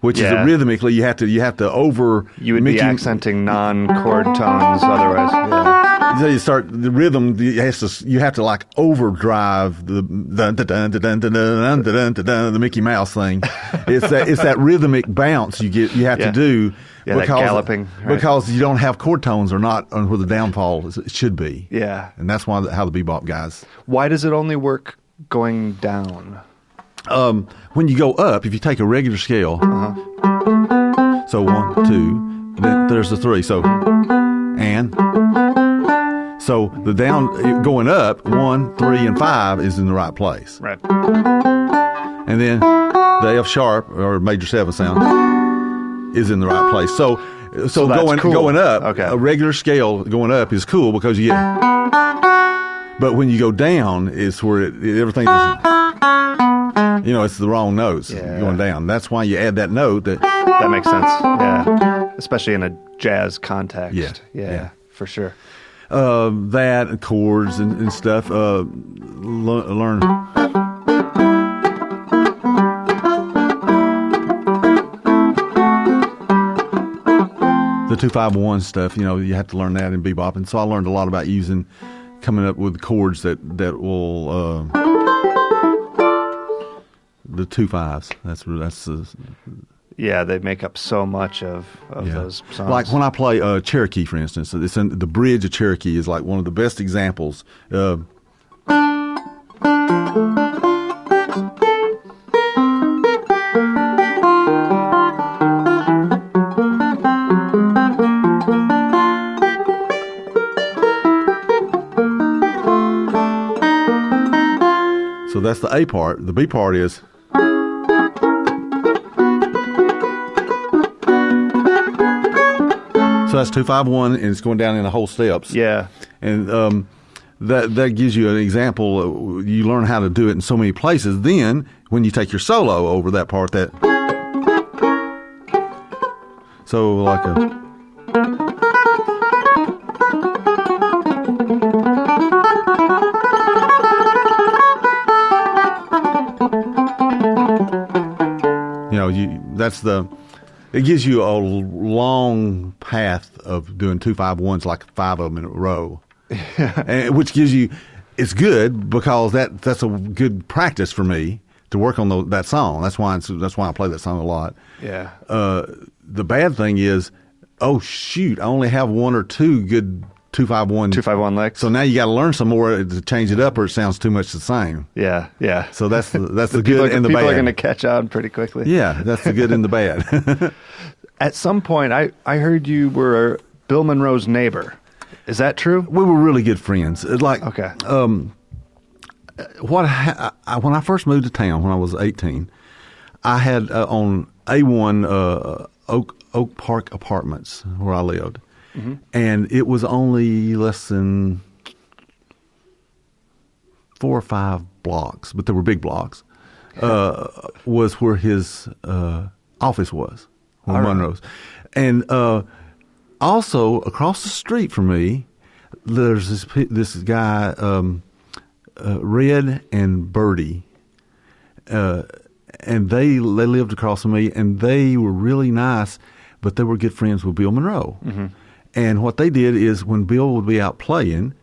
which is rhythmically you have to over. You would be accenting non-chord tones otherwise. Yeah. So you start the rhythm. You have to like overdrive the Mickey Mouse thing. It's that rhythmic bounce you have to do. Yeah, that galloping. Right. Because you don't have chord tones or not on where the downfall should be. Yeah, and that's how the bebop guys. Why does it only work going down? When you go up, if you take a regular scale, so 1, 2, then there's the 3. So and. So the down going up 1, 3, and 5 is in the right place. Right. And then the F sharp or major 7 sound is in the right place. So going up, a regular scale going up is cool because you get. But when you go down, is where everything is. It's the wrong notes going down. That's why you add that note. That makes sense. Yeah, especially in a jazz context. Yeah, for sure. That chords and stuff. Learn. The 2-5-1 stuff. You have to learn that in bebop, and so I learned a lot about coming up with chords that will. The 2-5s. That's the. Yeah, they make up so much of those songs. Like when I play Cherokee, for instance, the bridge of Cherokee is like one of the best examples. So that's the A part. The B part is. So that's 2-5-1, and it's going down in the whole steps. Yeah, and that gives you an example. You learn how to do it in so many places. Then, when you take your solo over that part, so like a. It gives you a long path of doing 2-5-1s, like 5 of them in a row, which gives you. It's good because that's a good practice for me to work on that song. That's why I play that song a lot. Yeah. The bad thing is, oh shoot, I only have 1 or 2 good 2-5-1 licks. So now you got to learn some more to change it up, or it sounds too much the same. Yeah. So that's the good and the bad. People are going to catch on pretty quickly. Yeah, that's the good and the bad. At some point, I heard you were Bill Monroe's neighbor. Is that true? We were really good friends. When I first moved to town when I was 18, I had on A1 Oak Park Apartments where I lived. Mm-hmm. And it was only less than 4 or 5 blocks, but they were big blocks, was where his office was, on Monroe's. And also, across the street from me, there's this guy, Red and Birdie, and they lived across from me, and they were really nice, but they were good friends with Bill Monroe. Mm-hmm. And what they did is when Bill would be out playing,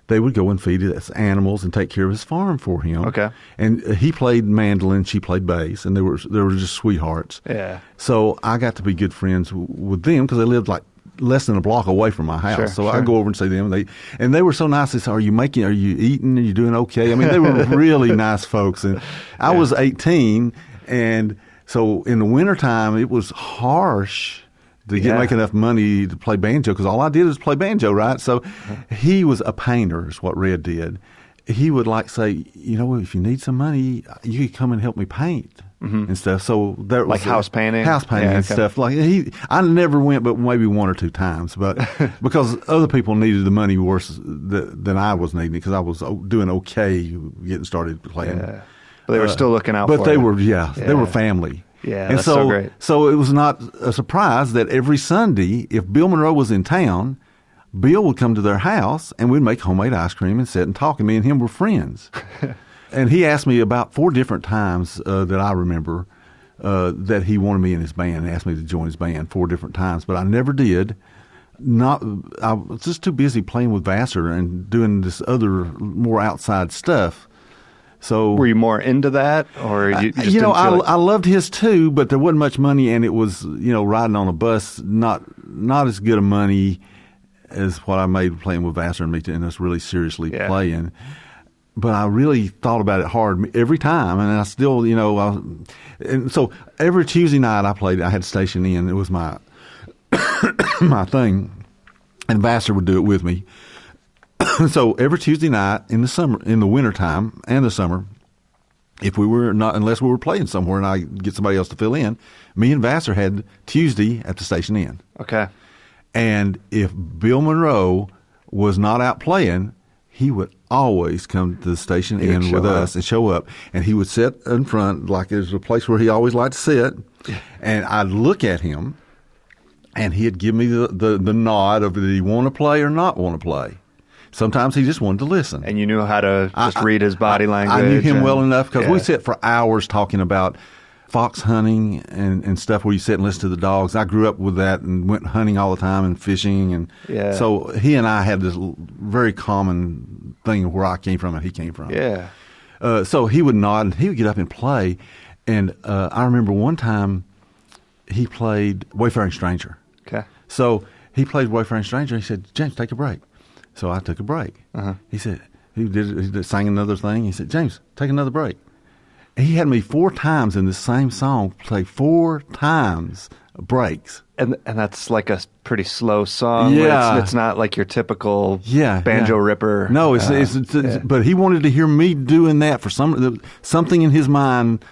they would go and feed his animals and take care of his farm for him. Okay. And he played mandolin, she played bass, and they were just sweethearts. Yeah. So I got to be good friends with them because they lived like less than a block away from my house. Sure. I'd go over and see them. And they were so nice. They said, are you eating? Are you doing okay? I mean, they were really nice folks. And I was 18, and so in the wintertime, it was harsh to make enough money to play banjo, because all I did was play banjo, right? So he was a painter, is what Red did. He would say, if you need some money, you could come and help me paint and stuff. So there was house painting? House painting and stuff. I never went but maybe one or two times, but because other people needed the money worse than I was needing it, because I was doing okay getting started playing. Yeah. But they were still looking out for you. But they were family. Yeah, and that's so great. So it was not a surprise that every Sunday, if Bill Monroe was in town, Bill would come to their house, and we'd make homemade ice cream and sit and talk. And me and him were friends. And he asked me about 4 different times that I remember that he wanted me in his band and asked me to join his band 4 different times. But I never did. I was just too busy playing with Vassar and doing this other, more outside stuff. So were you more into that, or you just I loved his too, but there wasn't much money, and it was riding on a bus, not as good of money as what I made playing with Vassar and us really seriously playing. But I really thought about it hard every time, and I still, and so every Tuesday night I played. I had Station In. It was my my thing, and Vassar would do it with me. So every Tuesday night in the wintertime and the summer, unless we were playing somewhere and I get somebody else to fill in, me and Vassar had Tuesday at the Station Inn. Okay. And if Bill Monroe was not out playing, he would always come to the Station Inn with us and show up. And he would sit in front, like there's a place where he always liked to sit. And I'd look at him, and he'd give me the nod of did he want to play or not want to play. Sometimes he just wanted to listen. And you knew how to just read his body language. I knew him well enough, because we sit for hours talking about fox hunting and stuff where you sit and listen to the dogs. I grew up with that and went hunting all the time and fishing. And so he and I had this very common thing where I came from and he came from. Yeah. So he would nod and he would get up and play. And I remember one time he played Wayfaring Stranger. Okay. So he played Wayfaring Stranger. He said, James, take a break. So I took a break. He said, he sang another thing. He said, James, take another break. And he had me 4 times in the same song play 4 times breaks. And that's like a pretty slow song. Yeah. It's not like your typical banjo ripper. No, but he wanted to hear me doing that for something in his mind.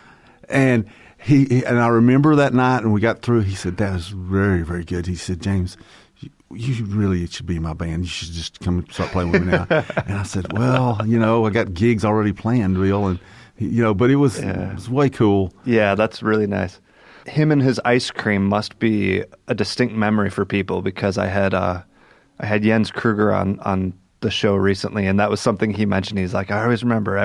And I remember that night, and we got through. He said, that was very, very good. He said, James, you really should be in my band. You should just come and start playing with me now. And I said, well, I got gigs already planned, Bill. And, but it was way cool. Yeah, that's really nice. Him and his ice cream must be a distinct memory for people, because I had Jens Kruger on the show recently, and that was something he mentioned. He's like, I always remember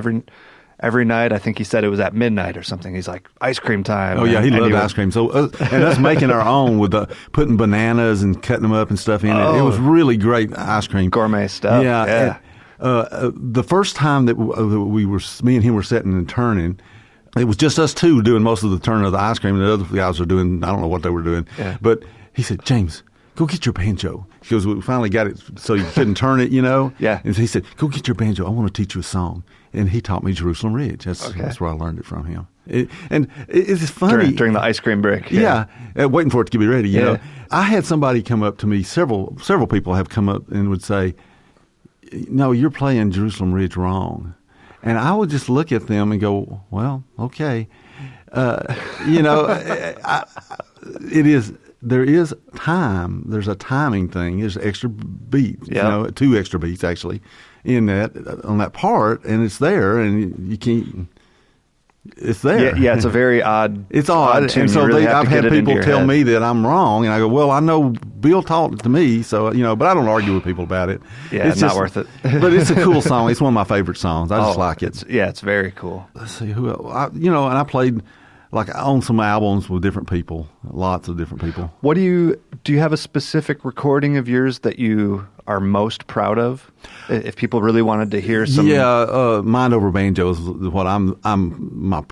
every night, I think he said it was at midnight or something. He's like, ice cream time. Oh, yeah, he loved ice cream. So, and us making our own with putting bananas and cutting them up and stuff in it. It was really great ice cream. Gourmet stuff. Yeah. The first time that me and him were sitting and turning, it was just us two doing most of the turn of the ice cream. And the other guys were doing, I don't know what they were doing. Yeah. But he said, James, go get your banjo. Because we finally got it so you couldn't turn it, Yeah. And he said, go get your banjo. I want to teach you a song. And he taught me Jerusalem Ridge. That's where I learned it from him. It's funny. During the ice cream break. Yeah. Waiting for it to be ready, you know. I had somebody come up to me, several people have come up and would say, no, you're playing Jerusalem Ridge wrong. And I would just look at them and go, well, okay. There is time. There's a timing thing. There's extra beats, 2 extra beats actually in that on that part, and it's there, and you can't. It's there. Yeah, it's a very odd. It's odd, tune. and so really I've had people tell head. me that I'm wrong, and I go, "Well, I know Bill taught it to me, so but I don't argue with people about it. Yeah, it's not worth it. But it's a cool song. It's one of my favorite songs. I just like it. It's very cool. Let's see who else. And I played. Like I own some albums with different people, lots of different people. What do you have a specific recording of yours that you are most proud of? If people really wanted to hear some, Mind Over Banjo is what I'm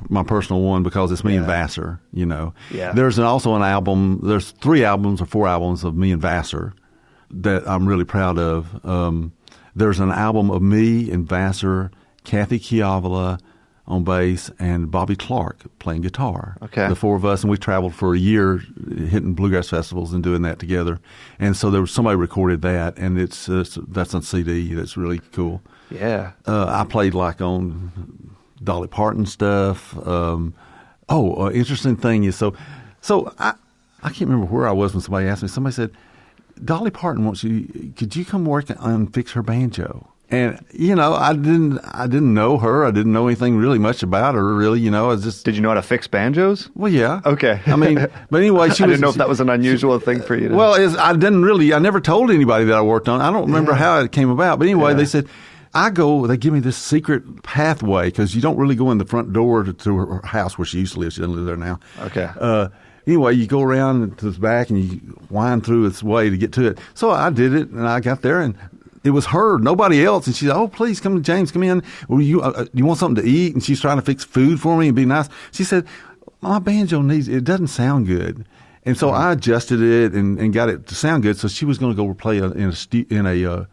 my personal one because it's me and Vassar. There's also an album. There's 3 albums or 4 albums of me and Vassar that I'm really proud of. There's an album of me and Vassar, Kathy Chiavala on bass, and Bobby Clark playing guitar. Okay. The 4 of us, and we traveled for a year hitting bluegrass festivals and doing that together. And so there was somebody recorded that, and that's on CD. That's really cool. Yeah. I played like on Dolly Parton stuff. Interesting thing is, so I can't remember where I was when somebody asked me. Somebody said, Dolly Parton wants you, could you come work and fix her banjo? And I didn't know her. I didn't know anything really much about her. Really, I was just. Did you know how to fix banjos? Well, yeah. Okay. I mean, but anyway, I didn't know if that was an unusual thing for you. I never told anybody that I worked on. I don't remember how it came about. But anyway, they said, they give me this secret pathway because you don't really go in the front door to her house where she used to live. She doesn't live there now. Okay. Anyway, you go around to the back and you wind through its way to get to it. So I did it, and I got there, and it was her, nobody else. And she said, "Oh, please come, James, come in. Well, you want something to eat?" And she's trying to fix food for me and be nice. She said, "My banjo it doesn't sound good." And so I adjusted it and got it to sound good. So she was going to go play in a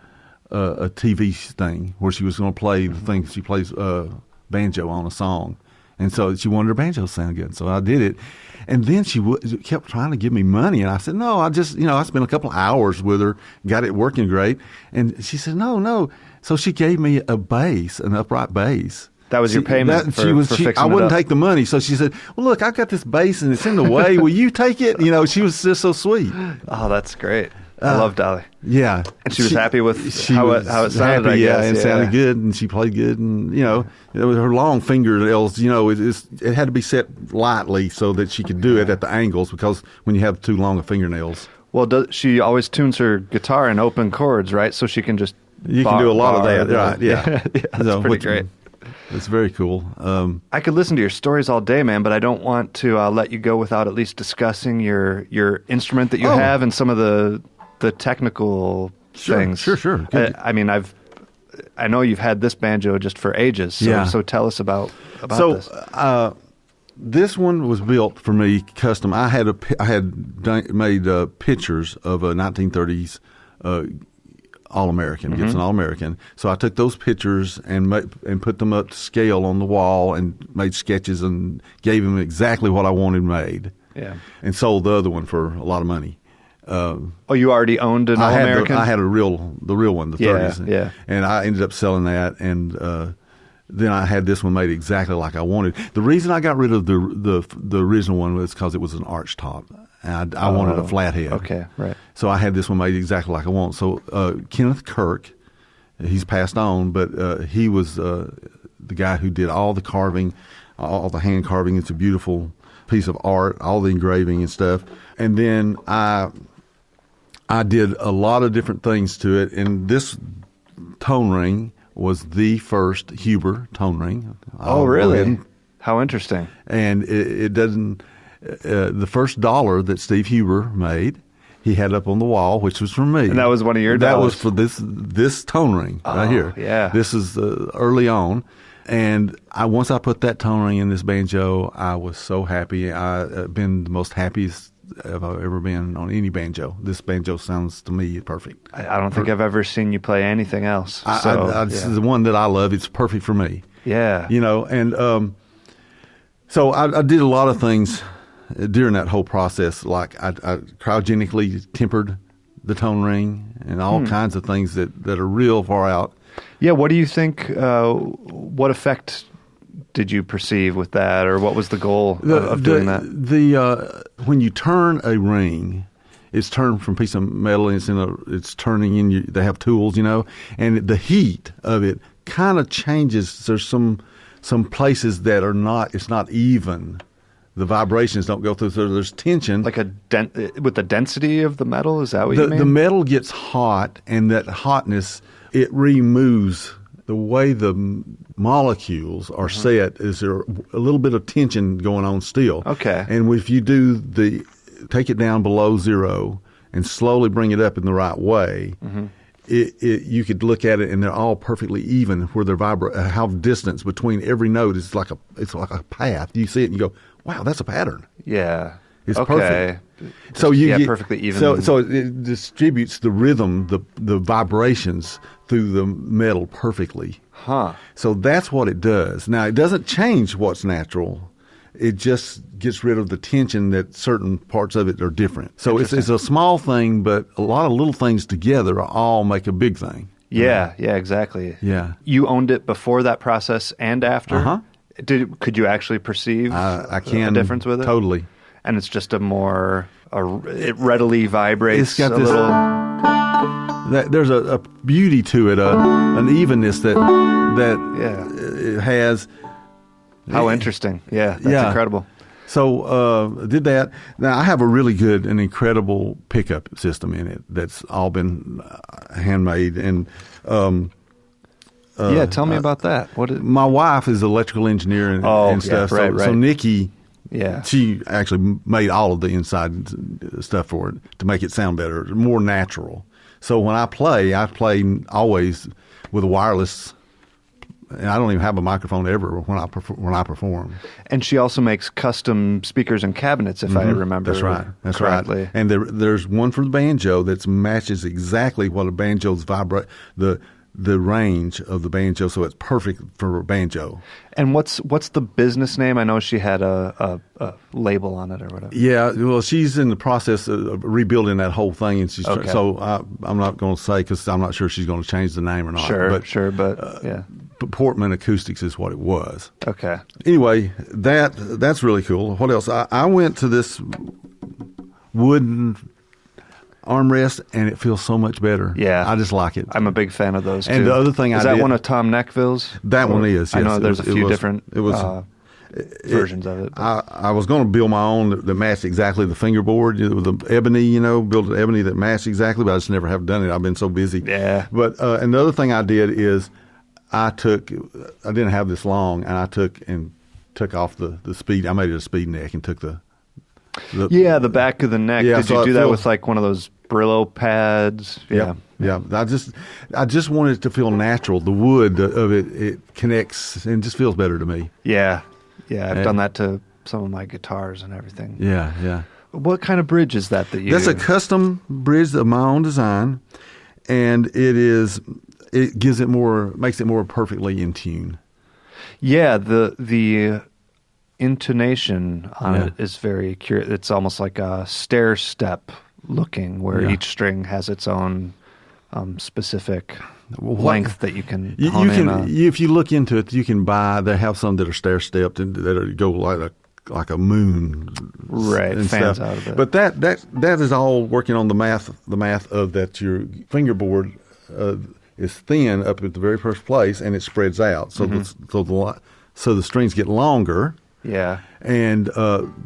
TV thing where she was going to play the thing she plays banjo on a song. And so she wanted her banjo to sound good. So I did it. And then she kept trying to give me money. And I said, no, I just, I spent a couple of hours with her, got it working great. And she said, no. So she gave me a bass, an upright bass. That was your payment for fixing it up? I wouldn't take the money. So she said, well, look, I've got this bass and it's in the way. Will you take it? She was just so sweet. Oh, that's great. I love Dolly. Yeah. And she was happy with how it sounded, happy, I guess. And it sounded good, and she played good, and, her long fingernails, it had to be set lightly so that she could do it at the angles, because when you have too long of fingernails. Well, she always tunes her guitar in open chords, right? So she can just You can do a lot of that, right, yeah. That's pretty great. It's very cool. I could listen to your stories all day, man, but I don't want to let you go without at least discussing your instrument that you have and some of the technical things. Sure. I know you've had this banjo just for ages, so tell us about this. This one was built for me custom. I had made pictures of a 1930s All-American, Gibson All-American. So I took those pictures and put them up to scale on the wall and made sketches and gave them exactly what I wanted made. Yeah. And sold the other one for a lot of money. You already owned an All-American? I had the real one, the 30s. Yeah. And I ended up selling that, and then I had this one made exactly like I wanted. The reason I got rid of the original one was because it was an arch top. And I wanted a flat head. Okay, right. So I had this one made exactly like I want. So Kenneth Kirk, he's passed on, but he was the guy who did all the carving, all the hand carving. It's a beautiful piece of art, all the engraving and stuff. And then I did a lot of different things to it, and this tone ring was the first Huber tone ring. Oh, really? How interesting. And it doesn't... the first dollar that Steve Huber made, he had up on the wall, which was from me. And that was one of your dollars? That was for this tone ring right here. Yeah. This is early on. And once I put that tone ring in this banjo, I was so happy. I've been the most happiest I've ever been on any banjo. This banjo sounds to me perfect. I don't think I've ever seen you play anything else. This is the one that I love. It's perfect for me. Yeah. And so I did a lot of things during that whole process. Like I cryogenically tempered the tone ring and all kinds of things that are real far out. Yeah, what do you think, what effect did you perceive with that, or what was the goal of doing that? When you turn a ring, it's turned from a piece of metal, and it's turning in. They have tools, and the heat of it kind of changes. There's some places that it's not even. The vibrations don't go through, so there's tension. Like with the density of the metal, is that what you mean? The metal gets hot, and that hotness, it removes the way the molecules are set. Is there a little bit of tension going on still? Okay. And if you take it down below zero and slowly bring it up in the right way, you could look at it and they're all perfectly even where they're how distance between every note is like a path. You see it and you go, wow, that's a pattern. Yeah. It's okay. perfect. So you get perfectly even. So it distributes the rhythm, the vibrations through the metal perfectly. Huh. So that's what it does. Now, it doesn't change what's natural. It just gets rid of the tension that certain parts of it are different. So it's a small thing, but a lot of little things together all make a big thing. Yeah, exactly. Yeah. You owned it before that process and after? Uh-huh. Could you actually perceive I can a difference with it? Totally. And it's just it readily vibrates. It's got a this. little. There's a beauty to it, an evenness that it has. How interesting! Yeah, that's incredible. So did that. Now I have a really good and incredible pickup system in it that's all been handmade and. Tell me about that. My wife is an electrical engineer and stuff. Yeah, right. So Nikki, yeah, she actually made all of the inside stuff for it to make it sound better, more natural. So when I play always with a wireless. And I don't even have a microphone ever when I perform. And she also makes custom speakers and cabinets, if I remember. That's correctly. Right. And there's one for the banjo that matches exactly what a banjo's vibrate the range of the banjo, so it's perfect for a banjo. And what's the business name? I know she had a label on it or whatever. Yeah, well, she's in the process of rebuilding that whole thing, and she's so I'm not going to say because I'm not sure she's going to change the name or not. But yeah. But Portman Acoustics is what it was. Okay. Anyway, that's really cool. What else? I went to this wooden armrest, and it feels so much better. Yeah. I just like it. I'm a big fan of those, too. And the other thing is that one of Tom Neckville's? That one is, yes. I know there's a few different versions of it. I was going to build my own that matched exactly the fingerboard with the ebony, build an ebony that matched exactly, but I just never have done it. I've been so busy. Yeah. But and the other thing I did is I didn't have this long, and I took off the speed. I made it a speed neck and took the back of the neck. Yeah, Did you do that with like one of those Brillo pads? Yeah. I just wanted it to feel natural. The wood of it connects and just feels better to me. Yeah. I've done that to some of my guitars and everything. Yeah. What kind of bridge is that you? That's a custom bridge of my own design, and it gives it makes it more perfectly in tune. Yeah, the intonation on it is very curious. It's almost like a stair step looking, where each string has its own specific length that you can hone in on. If you look into it, you can buy. They have some that are stair stepped and that go like a moon, right? And fans stuff. Out of it. But that is all working on the math of that your fingerboard is thin up at the very first place, and it spreads out. So so the strings get longer. Yeah. And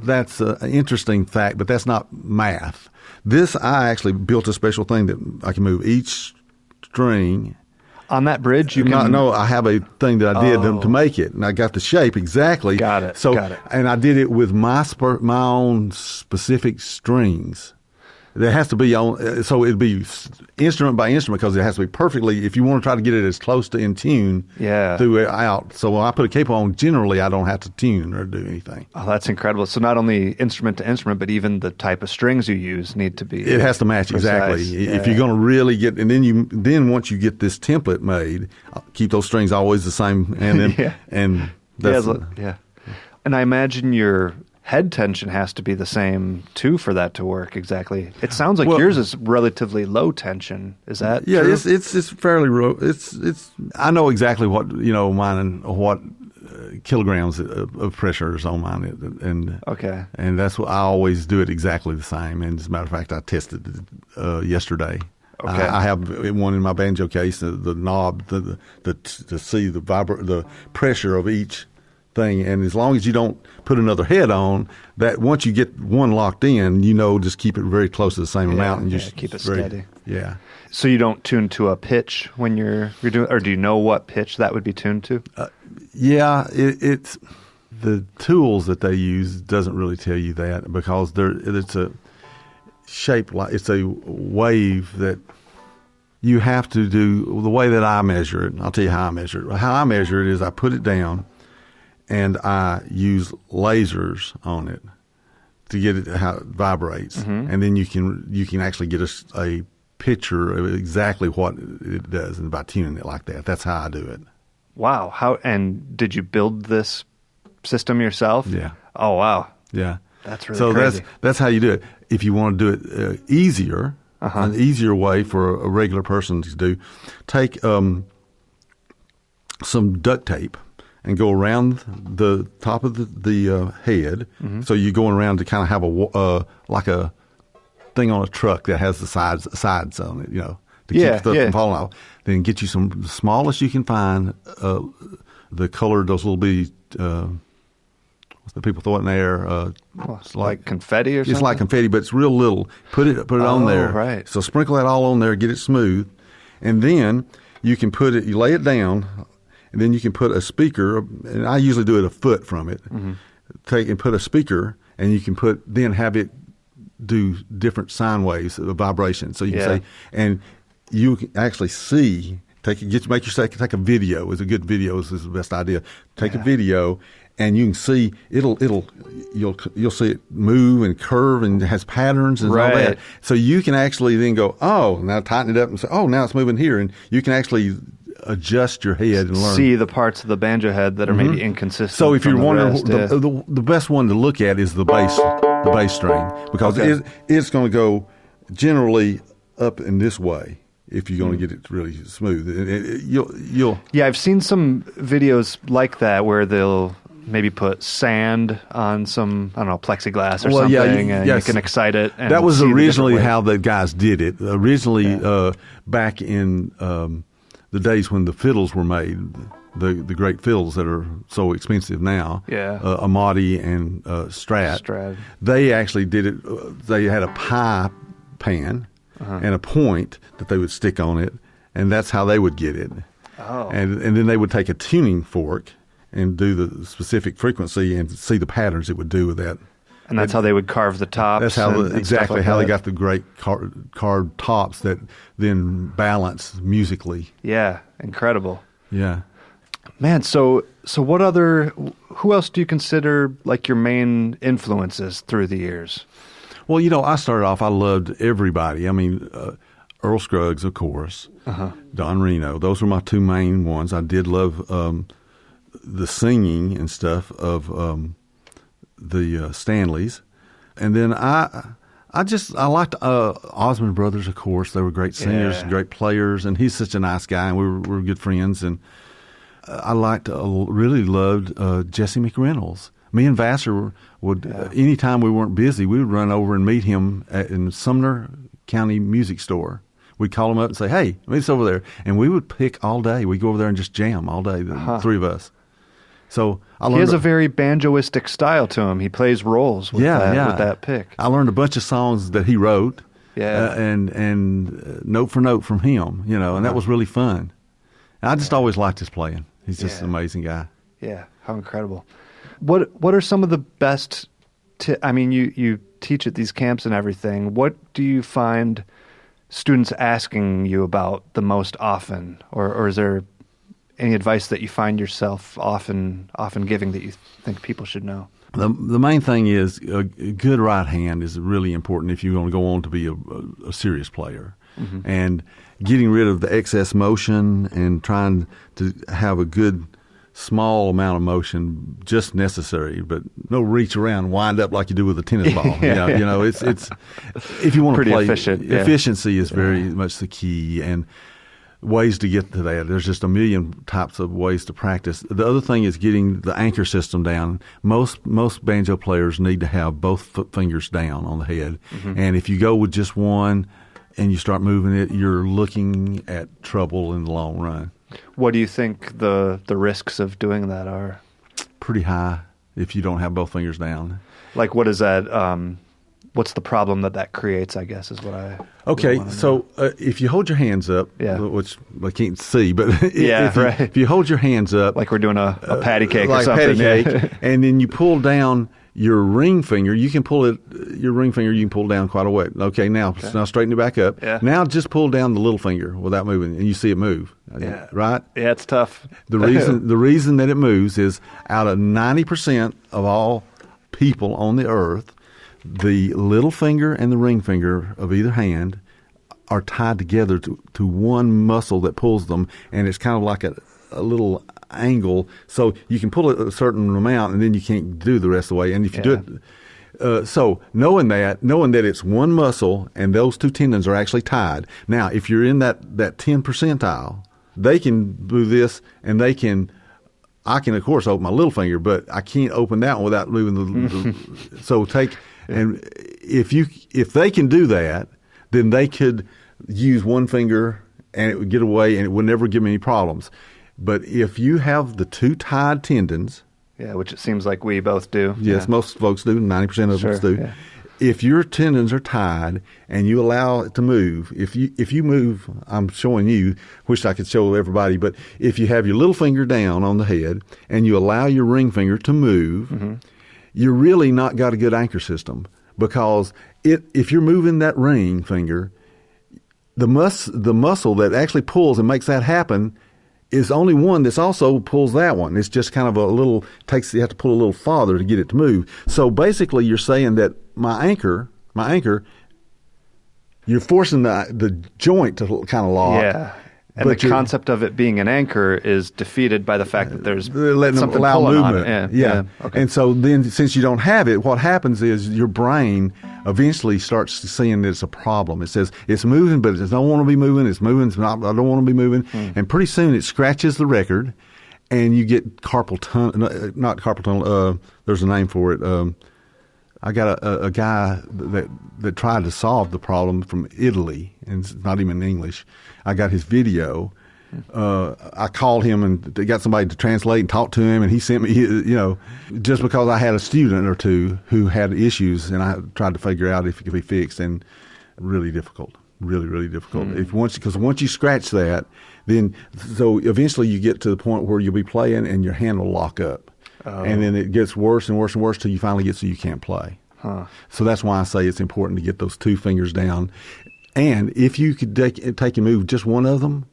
that's an interesting fact, but that's not math. I actually built a special thing that I can move each string. On that bridge, No, I have a thing that I did to make it, and I got the shape exactly. Got it. And I did it with my own specific strings. There has to be so it'd be instrument by instrument because it has to be perfectly. If you want to try to get it as close to in tune, throughout. So when I put a capo on, generally I don't have to tune or do anything. Oh, that's incredible! So not only instrument to instrument, but even the type of strings you use need to be. It has to match precise. Exactly. Yeah. If you're going to really get, and then once you get this template made, keep those strings always the same, and then and that's And I imagine your head tension has to be the same too for that to work exactly. It sounds like yours is relatively low tension. Is that true? It's fairly low. It's I know exactly what mine and what kilograms of pressures on mine, and that's what I always do it exactly the same. And as a matter of fact, I tested it yesterday. Okay. I have one in my banjo case, the knob, to see the pressure of each thing. And as long as you don't put another head on, that once you get one locked in, just keep it very close to the same amount, and just keep it steady. Yeah. So you don't tune to a pitch when you're doing, or do you know what pitch that would be tuned to? It's the tools that they use doesn't really tell you that, because it's a shape, like it's a wave that you have to do the way that I measure it. I'll tell you how I measure it. How I measure it is I put it down and I use lasers on it to get it how it vibrates, and then you can actually get a picture of exactly what it does, and by tuning it like that. That's how I do it. Wow. And did you build this system yourself? Yeah. Oh, wow. Yeah. That's really crazy. That's how you do it. If you want to do it easier, an easier way for a regular person to do, take some duct tape and go around the top of the head. So you're going around to kind of have like a thing on a truck that has the sides on it, to keep stuff from falling off. Then get you the smallest you can find, the color, those little bitty, what's the people throw it in the air? It's like confetti or something? It's like confetti, but it's real little. Put it on there. Right. So sprinkle that all on there, get it smooth, and then you can you lay it down, and then you can put a speaker, and I usually do it a foot from it, take and put a speaker, and you can then have it do different sine waves of vibration. So you can say, and you can actually see, take a video. Is a good video is the best idea. Take a video, and you can see you'll see it move and curve, and it has patterns and all that. So you can actually then go, oh, now tighten it up and say, oh, now it's moving here, and you can actually adjust your head and learn. See the parts of the banjo head that are maybe inconsistent. So if you're wondering, the best one to look at is the bass string, because it's going to go generally up in this way if you're going to get it really smooth. You'll I've seen some videos like that where they'll maybe put sand on some, I don't know, plexiglass or something, and you can excite it. And that was originally how the guys did it. Originally, back in the days when the fiddles were made, the great fiddles that are so expensive now, Amati and Strat, they actually did it. They had a pie pan and a point that they would stick on it, and that's how they would get it. Oh. And then they would take a tuning fork and do the specific frequency and see the patterns it would do with that. And that's how they would carve the tops. That's how exactly how they got the great carved tops that then balance musically. Yeah, incredible. Yeah, man. So who else do you consider like your main influences through the years? Well, I started off, I loved everybody. I mean, Earl Scruggs, of course, Don Reno. Those were my two main ones. I did love the singing and stuff of the Stanleys, and then I liked Osmond Brothers, of course. They were great singers, great players, and he's such a nice guy, and we were good friends. And I really loved Jesse McReynolds. Me and Vassar would anytime we weren't busy, we would run over and meet him in Sumner County Music Store. We'd call him up and say, "Hey, meet us over there," and we would pick all day. We'd go over there and just jam all day, the three of us. So he has a very banjoistic style to him. He plays rolls with that pick. I learned a bunch of songs that he wrote, and note for note from him, and that was really fun. And I just always liked his playing. He's just an amazing guy. Yeah, how incredible. What are some of the best? You teach at these camps and everything. What do you find students asking you about the most often, or is there any advice that you find yourself often giving that you think people should know? The main thing is a good right hand is really important if you're going to go on to be a serious player. And getting rid of the excess motion and trying to have a good small amount of motion just necessary, but no reach around and wind up like you do with a tennis ball. It's if you want to play efficient. Efficiency is very much the key, and ways to get to that. There's just a million types of ways to practice. The other thing is getting the anchor system down. Most banjo players need to have both fingers down on the head. Mm-hmm. And if you go with just one and you start moving it, you're looking at trouble in the long run. What do you think the risks of doing that are? Pretty high if you don't have both fingers down. Like, what is that? What's the problem that creates, I guess, is what I... Okay, so if you hold your hands up, which I can't see, but if you hold your hands up... Like we're doing a patty cake like or something. Patty cake, and then you pull down your ring finger, you can pull down quite a way. Okay, now straighten it back up. Yeah. Now just pull down the little finger without moving, and you see it move. Yeah. Right? Yeah, it's tough. The reason that it moves is out of 90% of all people on the earth, the little finger and the ring finger of either hand are tied together to one muscle that pulls them, and it's kind of like a little angle. So you can pull it a certain amount, and then you can't do the rest of the way. And if you do it, so knowing that it's one muscle and those two tendons are actually tied. Now, if you're in that 10 percentile, they can do this, and I can of course open my little finger, but I can't open that one without moving the so take. And if they can do that, then they could use one finger and it would get away and it would never give them any problems. But if you have the two tied tendons, which it seems like we both do. Yes, most folks do. 90% of us do. Yeah. If your tendons are tied and you allow it to move, if you move, I'm showing you, wish I could show everybody, but if you have your little finger down on the head and you allow your ring finger to move, mm-hmm. you're really not got a good anchor system, because if you're moving that ring finger, the muscle that actually pulls and makes that happen is only one that's also pulls that one. It's just kind of you have to pull a little farther to get it to move. So basically you're saying that my anchor, you're forcing the joint to kind of lock. Yeah. And the concept of it being an anchor is defeated by the fact that there's something pulling movement. on it. Yeah. Okay. And so then, since you don't have it, what happens is your brain eventually starts seeing that it's a problem. It says it's moving, but it don't want to be moving. It's moving. I don't want to be moving. And pretty soon it scratches the record, and you get carpal tunnel. Not carpal tunnel. There's a name for it. I got a guy that tried to solve the problem from Italy, and it's not even in English. I got his video. I called him and got somebody to translate and talk to him, and he sent me, just because I had a student or two who had issues, and I tried to figure out if it could be fixed, and really difficult, really, really difficult. Because once you scratch that, then so eventually you get to the point where you'll be playing and your hand will lock up. Oh. And then it gets worse and worse and worse till you finally get so you can't play. Huh. So that's why I say it's important to get those two fingers down. And if you could take and move just one of them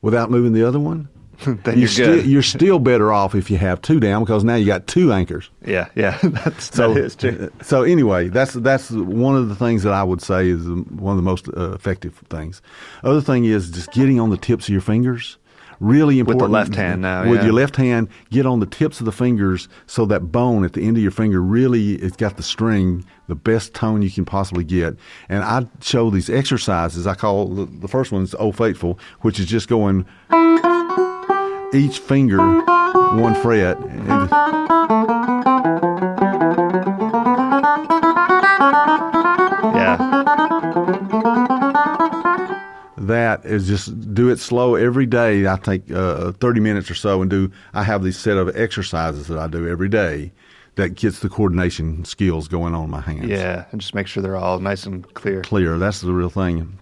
without moving the other one, then you're still better off if you have two down, because now you got two anchors. Yeah, that is true. So anyway, that's one of the things that I would say is one of the most effective things. Other thing is just getting on the tips of your fingers. Really important. With the left hand now. With your left hand, get on the tips of the fingers so that bone at the end of your finger really, it's got the string, the best tone you can possibly get. And I show these exercises. I call the first one is Old Faithful, which is just going each finger one fret. That is just do it slow every day. I take 30 minutes or so and I have these set of exercises that I do every day that gets the coordination skills going on in my hands. Yeah, and just make sure they're all nice and clear. Clear, that's the real thing.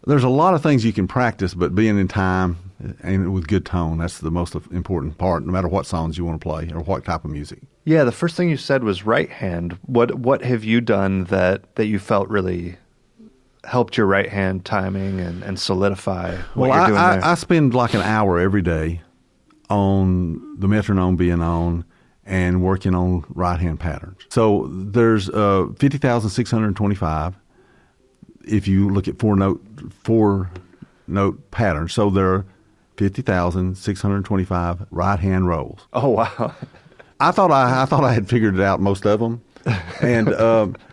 There's a lot of things you can practice, but being in time and with good tone, that's the most important part, no matter what songs you want to play or what type of music. Yeah, the first thing you said was right hand. What have you done that you felt really helped your right hand timing and solidify what you're doing there? I spend like an hour every day on the metronome being on and working on right hand patterns. So there's 50,625 if you look at four note patterns. So there are 50,625 right hand rolls. Oh wow! I thought I had figured it out, most of them. And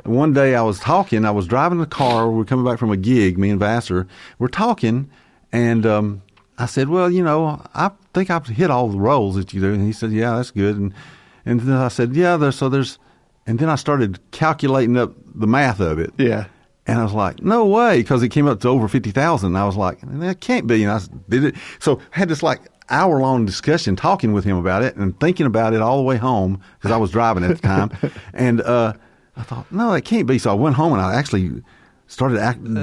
one day I was driving the car. We're coming back from a gig, me and Vassar. We're talking, And I said, well, I think I've hit all the rolls that you do. And he said, yeah, that's good. And then I said, yeah, there's, and then I started calculating up the math of it. Yeah. And I was like, no way, because it came up to over 50,000. I was like, that can't be. And I did it. So I had this like hour-long discussion talking with him about it and thinking about it all the way home because I was driving at the time. And I thought, no, that can't be. So I went home and I actually did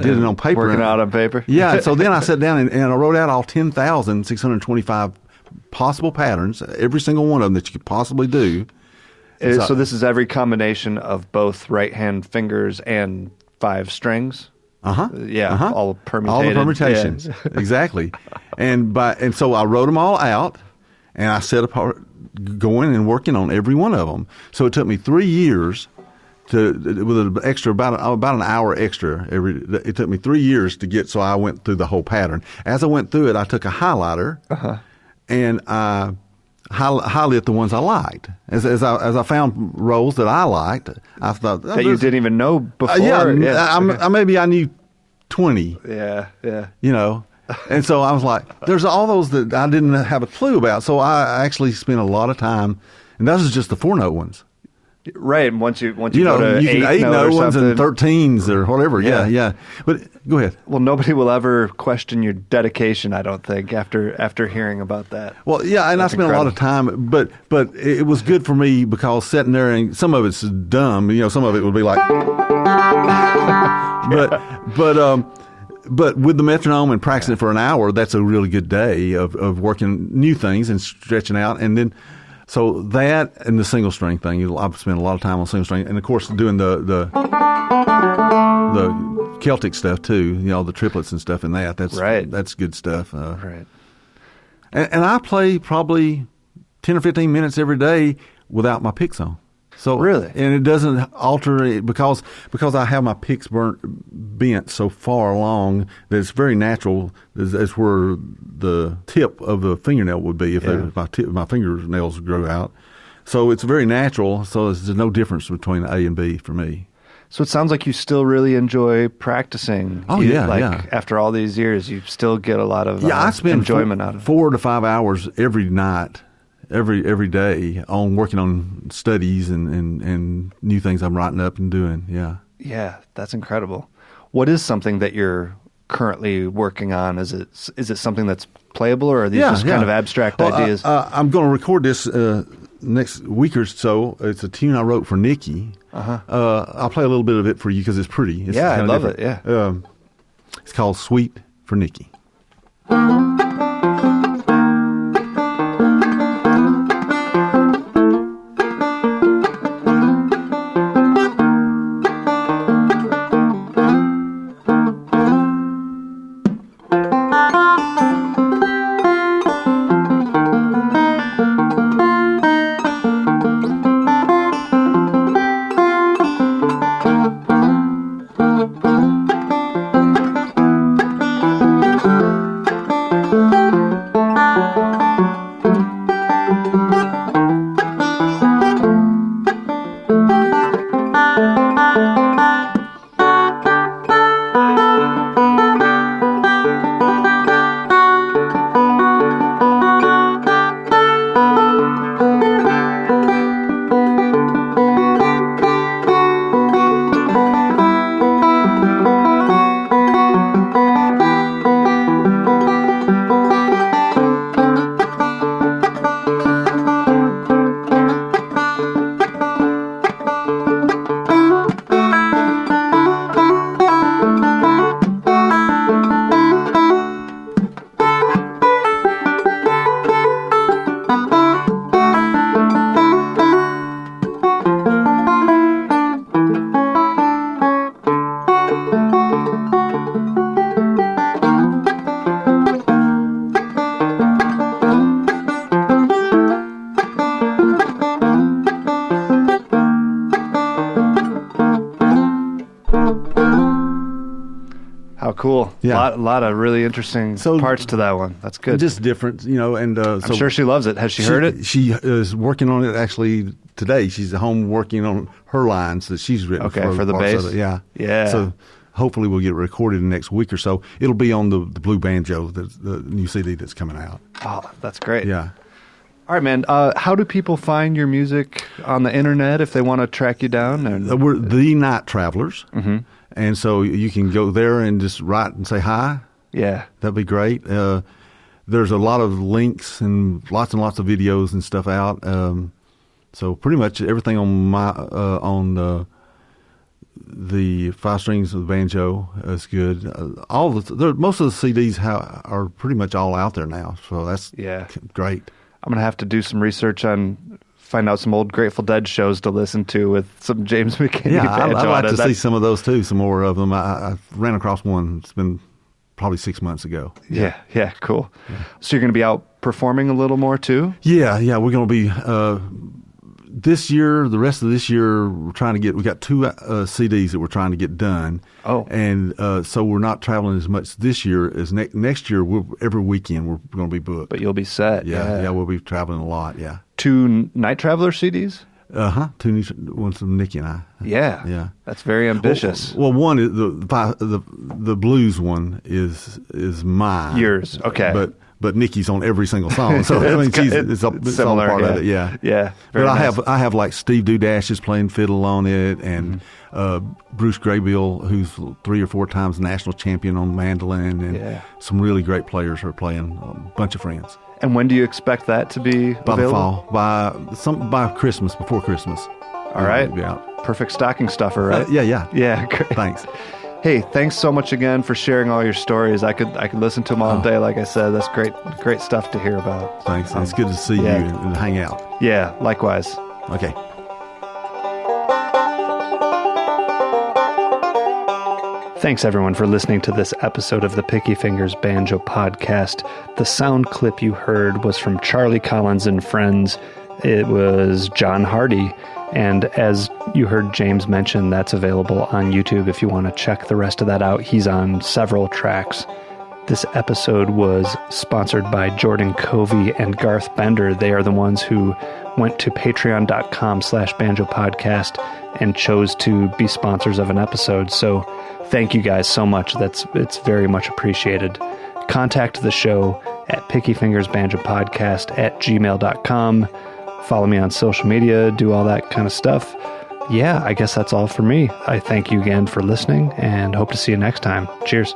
it on paper. Working out on paper? Yeah. And so then I sat down and I wrote out all 10,625 possible patterns, every single one of them that you could possibly do. So this is every combination of both right-hand fingers and 5 strings? Yeah, all permutated. All the permutations, exactly. And so I wrote them all out, and I set apart going and working on every one of them. So it took me 3 years with an extra about an hour extra it took me 3 years to get. So I went through the whole pattern. As I went through it, I took a highlighter and I highlight the ones I liked. As I found roles that I liked, I thought that you didn't even know before. Maybe I knew 20. Yeah. And so I was like, there's all those that I didn't have a clue about. So I actually spent a lot of time, and those are just the 4-note ones. Right, and once you go to eight note ones and 13s or whatever. Yeah. But go ahead. Well, nobody will ever question your dedication, I don't think, after hearing about that. Well, yeah, and that's I spent incredible. A lot of time, but it was good for me because sitting there and some of it's dumb. Some of it would be like, but with the metronome and practicing it for an hour, that's a really good day of working new things and stretching out, and then. So that and the single string thing, I've spent a lot of time on single string, and of course doing the Celtic stuff too. The triplets and stuff in that. That's right. That's good stuff. Right. And I play probably 10 or 15 minutes every day without my picks on. So really, and it doesn't alter it because I have my picks bent so far along that it's very natural. That's where the tip of the fingernail would be if my fingernails grow out. So it's very natural. So there's no difference between A and B for me. So it sounds like you still really enjoy practicing. Oh, yeah. After all these years, you still get a lot of I spend enjoyment out of it. 4 to 5 hours every night. Every day on working on studies and new things I'm writing up and doing. Yeah, that's incredible. What is something that you're currently working on? Is it something that's playable, or are these just kind of abstract ideas? I'm going to record this next week or so. It's a tune I wrote for Nikki. I'll play a little bit of it for you because it's pretty. It's I love it. Yeah, it's called "Sweet for Nikki." Cool. Yeah. A lot of really interesting parts to that one. That's good. Just different, and I'm sure she loves it. Has she heard it? She is working on it actually today. She's at home working on her lines that she's written for the bass. Yeah. Yeah. So hopefully we'll get it recorded in the next week or so. It'll be on the Blue Banjo, the new CD that's coming out. Oh, that's great. Yeah. All right, man. How do people find your music on the internet if they want to track you down? We're The Night Travelers. Mm-hmm. And so you can go there and just write and say hi. Yeah. That'd be great. There's a lot of links and lots of videos and stuff out. So pretty much everything on my the 5 strings of the banjo is good. Most of the CDs are pretty much all out there now. So that's great. I'm going to have to do some research find out some old Grateful Dead shows to listen to with some James McKinney banjo. I'd like to see some of those too, some more of them. I ran across one. It's been probably 6 months ago. Yeah, cool. Yeah. So you're going to be out performing a little more too? Yeah, we're going to be this year, the rest of this year, we got 2 CDs that we're trying to get done. Oh. And so we're not traveling as much this year as next year. Every weekend we're going to be booked. But you'll be set. Yeah, we'll be traveling a lot, yeah. 2 Night Traveler CDs? 2 ones from Nikki and I. Yeah. That's very ambitious. Well, one is the blues one is mine. Yours, okay. But Nikki's on every single song, so I mean, it's all part of it. Yeah. But nice. I have like Steve Dudash is playing fiddle on it, and Bruce Graybill, who's 3 or 4 times national champion on mandolin, and some really great players are playing. A bunch of friends. And when do you expect that to be by available? The fall, by Christmas, before Christmas. All right. Be out. Perfect stocking stuffer, right? Yeah. Great. Thanks. Hey, thanks so much again for sharing all your stories. I could listen to them all day. Like I said, that's great stuff to hear about. Thanks. It's good to see you and hang out. Yeah, likewise. Okay. Thanks, everyone, for listening to this episode of the Picky Fingers Banjo Podcast. The sound clip you heard was from Charlie Collins and Friends. It was John Hardy. And as you heard James mention, that's available on YouTube if you want to check the rest of that out. He's on several tracks. This episode was sponsored by Jordan Covey and Garth Bender. They are the ones who went to patreon.com/banjopodcast and chose to be sponsors of an episode. So thank you guys so much. It's very much appreciated. Contact the show at pickyfingersbanjopodcast@gmail.com. Follow me on social media, do all that kind of stuff. Yeah, I guess that's all for me. I thank you again for listening and hope to see you next time. Cheers.